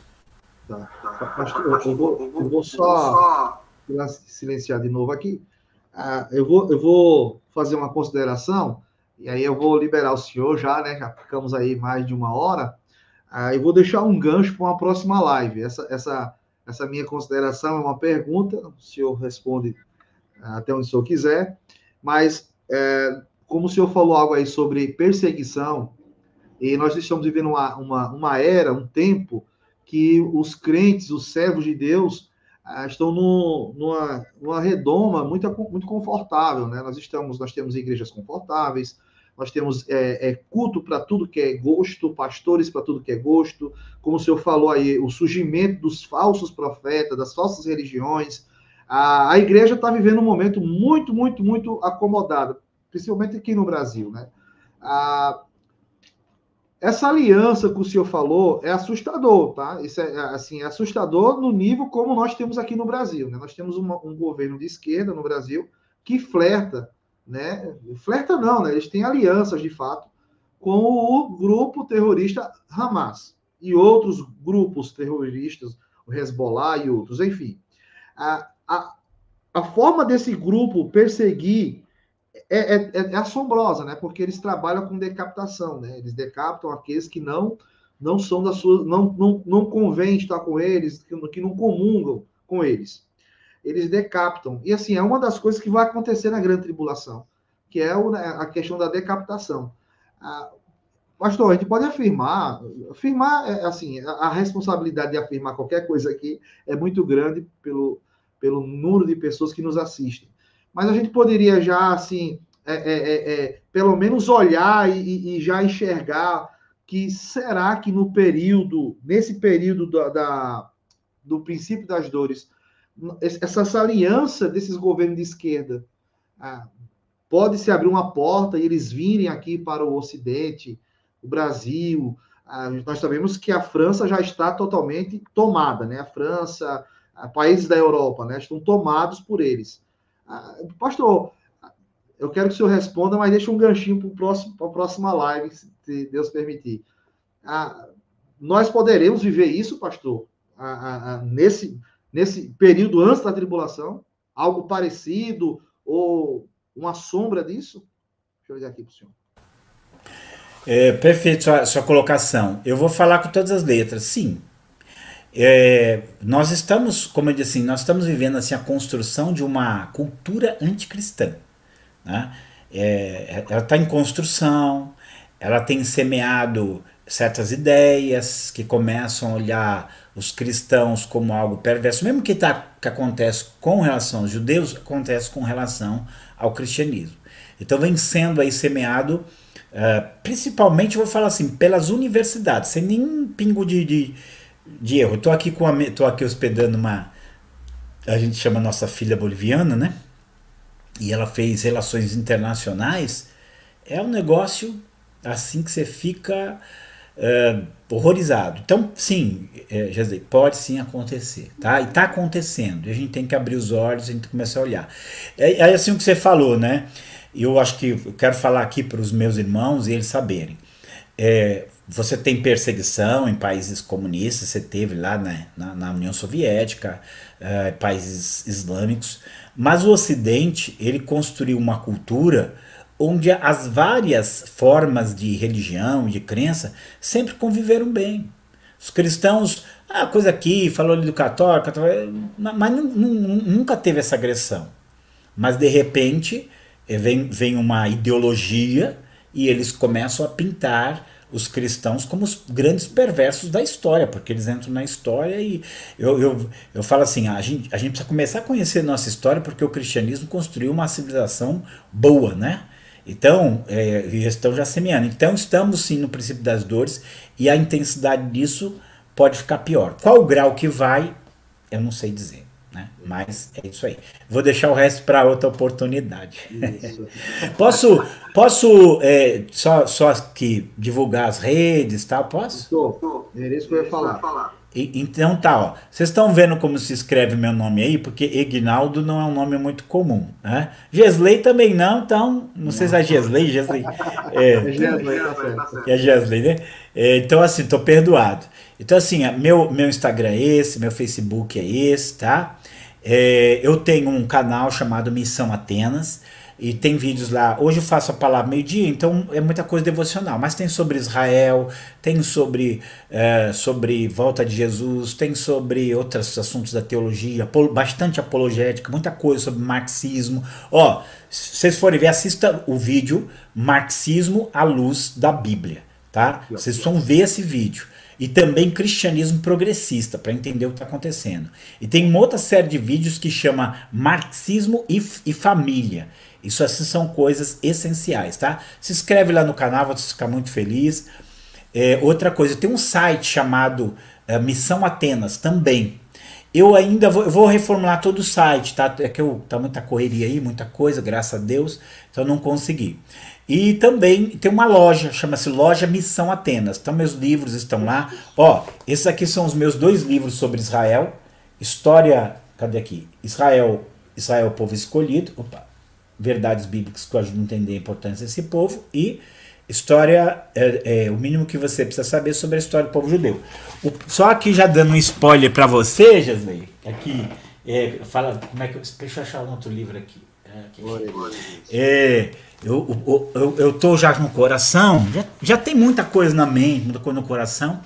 Tá. Pastor, eu vou só silenciar de novo aqui. Eu vou fazer uma consideração, e aí eu vou liberar o senhor já, né? Já ficamos aí mais de 1 hora. Eu vou deixar um gancho para uma próxima live. Essa minha consideração é uma pergunta, o senhor responde até onde o senhor quiser, mas como o senhor falou algo aí sobre perseguição, e nós estamos vivendo uma era, um tempo, que os crentes, os servos de Deus, estão numa redoma muito confortável, né? Nós temos igrejas confortáveis, nós temos culto para tudo que é gosto, pastores para tudo que é gosto, como o senhor falou aí, o surgimento dos falsos profetas, das falsas religiões. A igreja está vivendo um momento muito, muito, muito acomodado, principalmente aqui no Brasil, né? Essa aliança que o senhor falou é assustador, tá? Isso é assustador no nível como nós temos aqui no Brasil, né? Nós temos um governo de esquerda no Brasil que flerta, né? Flerta não, né? Eles têm alianças, de fato, com o grupo terrorista Hamas e outros grupos terroristas, o Hezbollah e outros, enfim. A forma desse grupo perseguir é assombrosa, né? Porque eles trabalham com decapitação, né? Eles decapitam aqueles que não são da sua, não convém estar com eles, que não comungam com eles. Eles decapitam. E assim, é uma das coisas que vai acontecer na grande tribulação, que é a questão da decapitação. Pastor, a gente pode afirmar assim, a responsabilidade de afirmar qualquer coisa aqui é muito grande pelo número de pessoas que nos assistem. Mas a gente poderia já, assim, pelo menos olhar e já enxergar que será que nesse período do princípio das dores, essa aliança desses governos de esquerda pode se abrir uma porta e eles virem aqui para o Ocidente, o Brasil. Nós sabemos que a França já está totalmente tomada, né? A França, países da Europa, né? Estão tomados por eles. Pastor, eu quero que o senhor responda, mas deixa um ganchinho para a próxima live, se Deus permitir. Nós poderemos viver isso, pastor, nesse período antes da tribulação? Algo parecido ou uma sombra disso? Deixa eu olhar aqui para o senhor. Perfeito sua colocação. Eu vou falar com todas as letras, sim. Nós estamos, como eu disse assim, nós estamos vivendo assim, a construção de uma cultura anticristã, né? Ela está em construção, ela tem semeado certas ideias que começam a olhar os cristãos como algo perverso, mesmo que acontece com relação aos judeus, acontece com relação ao cristianismo. Então vem sendo aí semeado, principalmente, vou falar assim, pelas universidades, sem nenhum pingo de erro. Estou aqui, tô aqui hospedando a gente chama nossa filha boliviana, né? E ela fez relações internacionais. É um negócio assim que você fica horrorizado. Então, sim, Gesley, pode sim acontecer, tá? E tá acontecendo. E a gente tem que abrir os olhos, a gente tem que começar a olhar. É assim o que você falou, né? Eu acho que eu quero falar aqui para os meus irmãos e eles saberem. Você tem perseguição em países comunistas, você teve lá, né, na União Soviética, países islâmicos, mas o Ocidente, ele construiu uma cultura onde as várias formas de religião e de crença sempre conviveram bem. Os cristãos, coisa aqui, falou ali do católico, mas nunca teve essa agressão. Mas de repente vem uma ideologia e eles começam a pintar os cristãos como os grandes perversos da história, porque eles entram na história e eu falo assim, a gente precisa começar a conhecer nossa história, porque o cristianismo construiu uma civilização boa, né? Então, estão já semeando. Então, estamos sim no princípio das dores e a intensidade disso pode ficar pior. Qual o grau que vai, eu não sei dizer, né? Mas é isso aí. Vou deixar o resto para outra oportunidade. Posso só aqui divulgar as redes, tá? Posso? É isso que eu ia falar. Então tá, ó. Vocês estão vendo como se escreve meu nome aí? Porque Egnaldo não é um nome muito comum, né? Gesley também não, então não sei se é Gesley. Gesley, tá certo. É Gesley, né? Então assim, tô perdoado. Então assim, meu Instagram é esse, meu Facebook é esse, tá? Eu tenho um canal chamado Missão Atenas e tem vídeos lá. Hoje eu faço a palavra meio-dia, então é muita coisa devocional, mas tem sobre Israel, tem sobre volta de Jesus, tem sobre outros assuntos da teologia, bastante apologética, muita coisa sobre marxismo. Ó, se vocês forem ver, assista o vídeo Marxismo à Luz da Bíblia, tá? Vocês vão ver esse vídeo. E também cristianismo progressista, para entender o que está acontecendo. E tem uma outra série de vídeos que chama Marxismo e Família. Isso assim são coisas essenciais, tá? Se inscreve lá no canal, vou ficar muito feliz. Outra coisa, tem um site chamado Missão Atenas também. Eu ainda vou reformular todo o site, tá? É que tá muita correria aí, muita coisa, graças a Deus, então eu não consegui. E também tem uma loja, chama-se Loja Missão Atenas. Então meus livros estão lá. Ó, esses aqui são os meus 2 livros sobre Israel. História, cadê aqui? Israel, povo escolhido. Opa, verdades bíblicas que ajudam a entender a importância desse povo. E história, o mínimo que você precisa saber sobre a história do povo judeu. Só aqui já dando um spoiler para você, Gesley. Aqui, fala, como é que... Deixa eu achar um outro livro aqui. Eu tô já no coração, já tem muita coisa na mente, muita coisa no coração,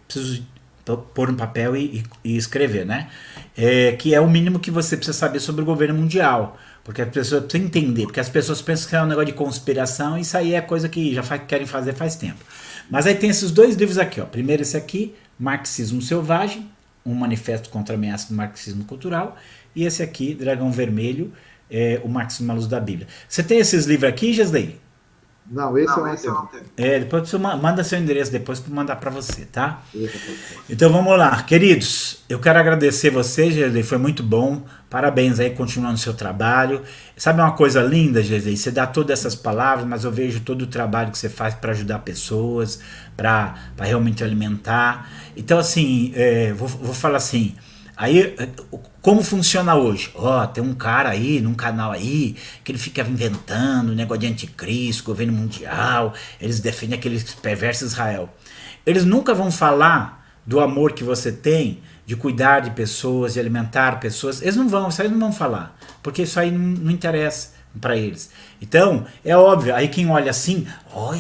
preciso pôr no papel e escrever, né? Que é o mínimo que você precisa saber sobre o governo mundial, porque as pessoas precisam entender, porque as pessoas pensam que é um negócio de conspiração, e isso aí é coisa que já querem fazer faz tempo. Mas aí tem esses 2 livros aqui, ó. Primeiro esse aqui, Marxismo Selvagem, um manifesto contra a ameaça do marxismo cultural, e esse aqui, Dragão Vermelho, o Marxismo à Luz da Bíblia. Você tem esses livros aqui, Gesley? Não, esse eu não tenho. Depois você manda seu endereço depois para mandar para você, tá? Então vamos lá, queridos. Eu quero agradecer você, Gesley, foi muito bom. Parabéns aí, continuando o seu trabalho. Sabe uma coisa linda, Gesley? Você dá todas essas palavras, mas eu vejo todo o trabalho que você faz para ajudar pessoas, para realmente alimentar. Então assim, vou falar assim. Aí, como funciona hoje? Tem um cara aí, num canal aí, que ele fica inventando negócio de anticristo, governo mundial, eles defendem aqueles perversos Israel. Eles nunca vão falar do amor que você tem, de cuidar de pessoas, de alimentar pessoas. Isso aí não vão falar, porque isso aí não interessa para eles. Então, é óbvio, aí quem olha assim,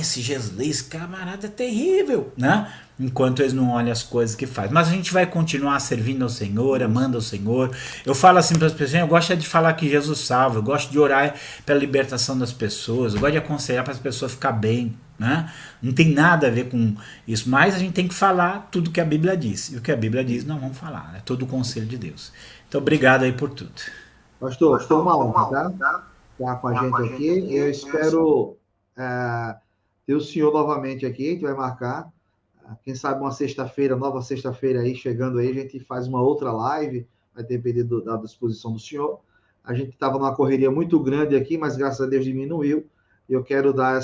esse Gesley, esse camarada é terrível, né? Enquanto eles não olham as coisas que faz. Mas a gente vai continuar servindo ao Senhor, amando ao Senhor. Eu falo assim para as pessoas, eu gosto de falar que Jesus salva, eu gosto de orar pela libertação das pessoas, eu gosto de aconselhar para as pessoas ficar bem, né? Não tem nada a ver com isso, mas a gente tem que falar tudo que a Bíblia diz. E o que a Bíblia diz, não vamos falar, é todo o conselho de Deus. Então, obrigado aí por tudo. Pastor, foi uma honra, tá? estar com a gente aqui. Eu espero ter o senhor novamente aqui, a gente vai marcar. Quem sabe uma sexta-feira, nova sexta-feira aí, chegando aí, a gente faz uma outra live, vai depender da disposição do senhor. A gente estava numa correria muito grande aqui, mas graças a Deus diminuiu. E eu quero dar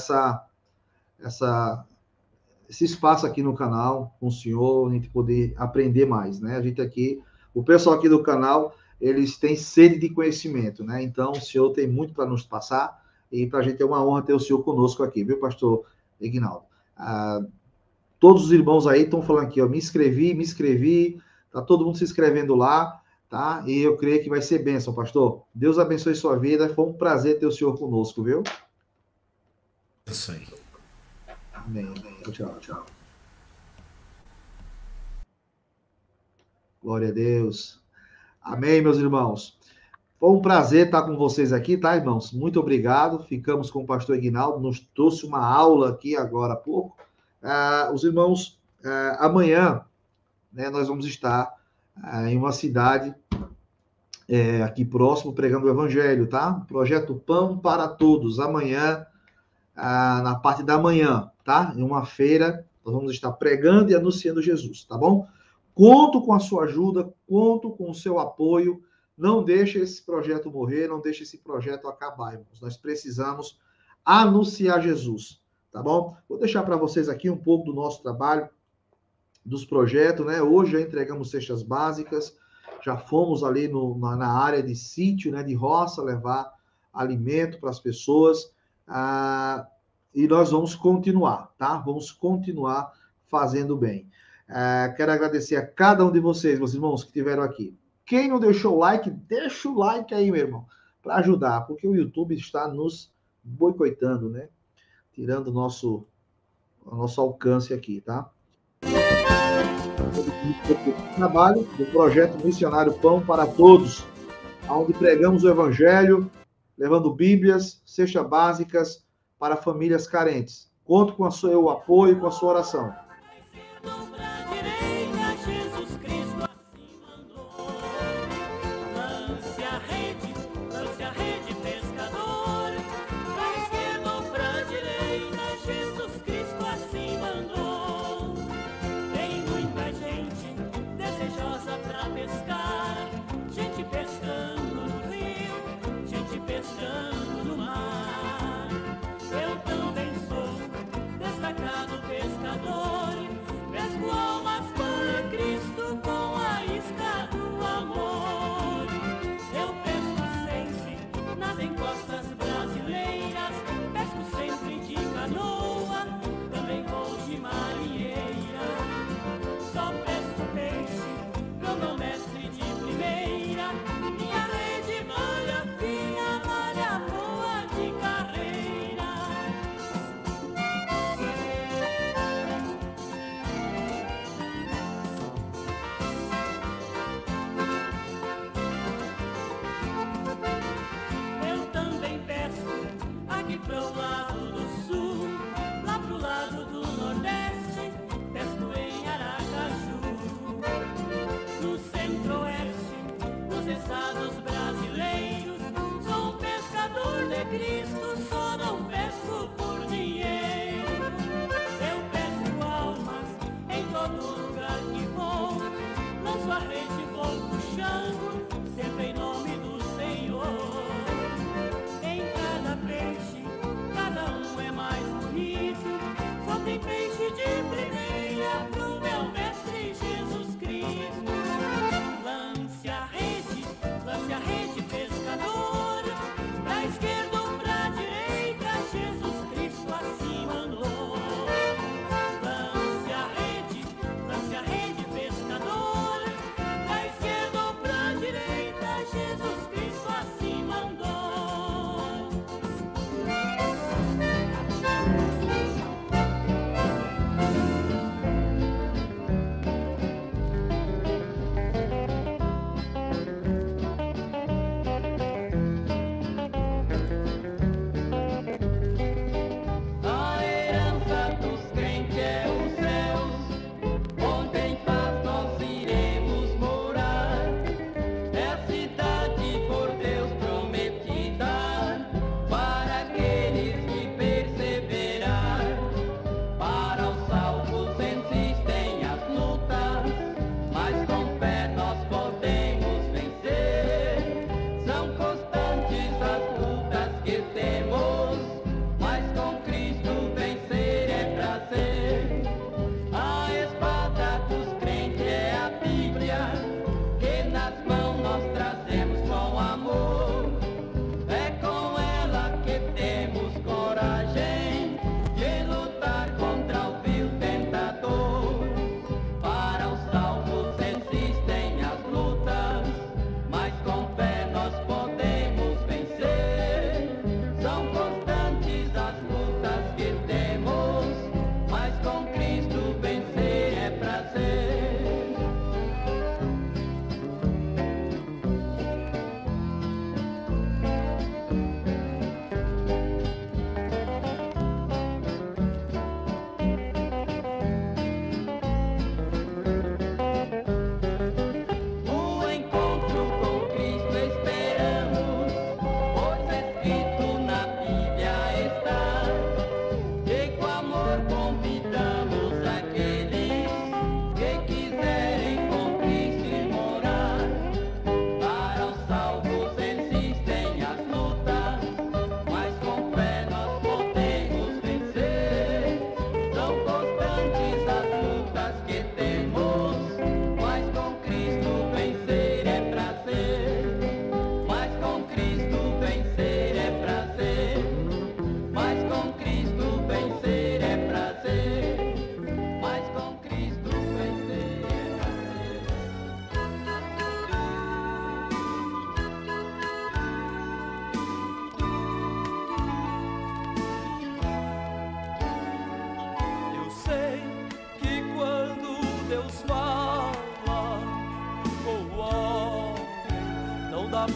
esse espaço aqui no canal com o senhor, a gente poder aprender mais, né? A gente aqui, o pessoal aqui do canal, eles têm sede de conhecimento, né? Então, o senhor tem muito para nos passar e para a gente é uma honra ter o senhor conosco aqui, viu, pastor Ignaldo? Todos os irmãos aí estão falando aqui, ó, me inscrevi, tá todo mundo se inscrevendo lá, tá? E eu creio que vai ser bênção, pastor. Deus abençoe sua vida, foi um prazer ter o senhor conosco, viu? Isso aí. Amém. Tchau. Glória a Deus. Amém, meus irmãos. Foi um prazer estar com vocês aqui, tá, irmãos? Muito obrigado. Ficamos com o pastor Ignaldo, nos trouxe uma aula aqui agora há pouco. Os irmãos, amanhã, né, nós vamos estar em uma cidade aqui próximo, pregando o evangelho, tá? Projeto Pão para Todos, amanhã, na parte da manhã, tá? Em uma feira, nós vamos estar pregando e anunciando Jesus, tá bom? Conto com a sua ajuda, conto com o seu apoio, não deixe esse projeto morrer, não deixe esse projeto acabar, irmãos. Nós precisamos anunciar Jesus, tá bom? Vou deixar para vocês aqui um pouco do nosso trabalho, dos projetos, né? Hoje já entregamos cestas básicas, já fomos ali na área de sítio, né? De roça, levar alimento para as pessoas, e nós vamos continuar, tá? Vamos continuar fazendo bem. Quero agradecer a cada um de vocês, meus irmãos, que estiveram aqui. Quem não deixou o like, deixa o like aí, meu irmão, para ajudar, porque o YouTube está nos boicotando, né? Tirando o nosso alcance aqui, tá? Trabalho do projeto missionário Pão para Todos, onde pregamos o evangelho, levando bíblias, cestas básicas para famílias carentes. Conto com o seu apoio e com a sua oração. Pescador.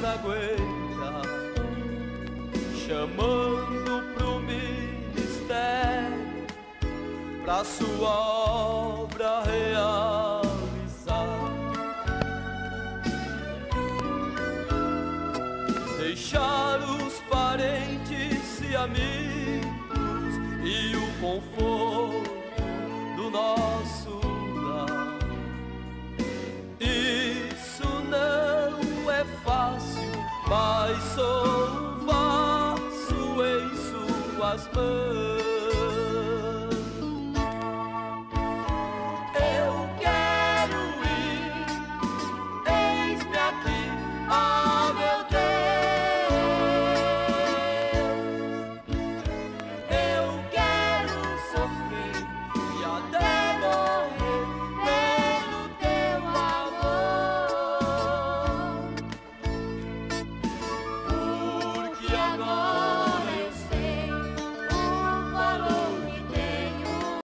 aguenta, chamando pro ministério, pra sua obra realizar. Deixar os parentes e amigos e o conforto do nosso lar. Isso não é fácil, mas sou um vaso em suas mãos.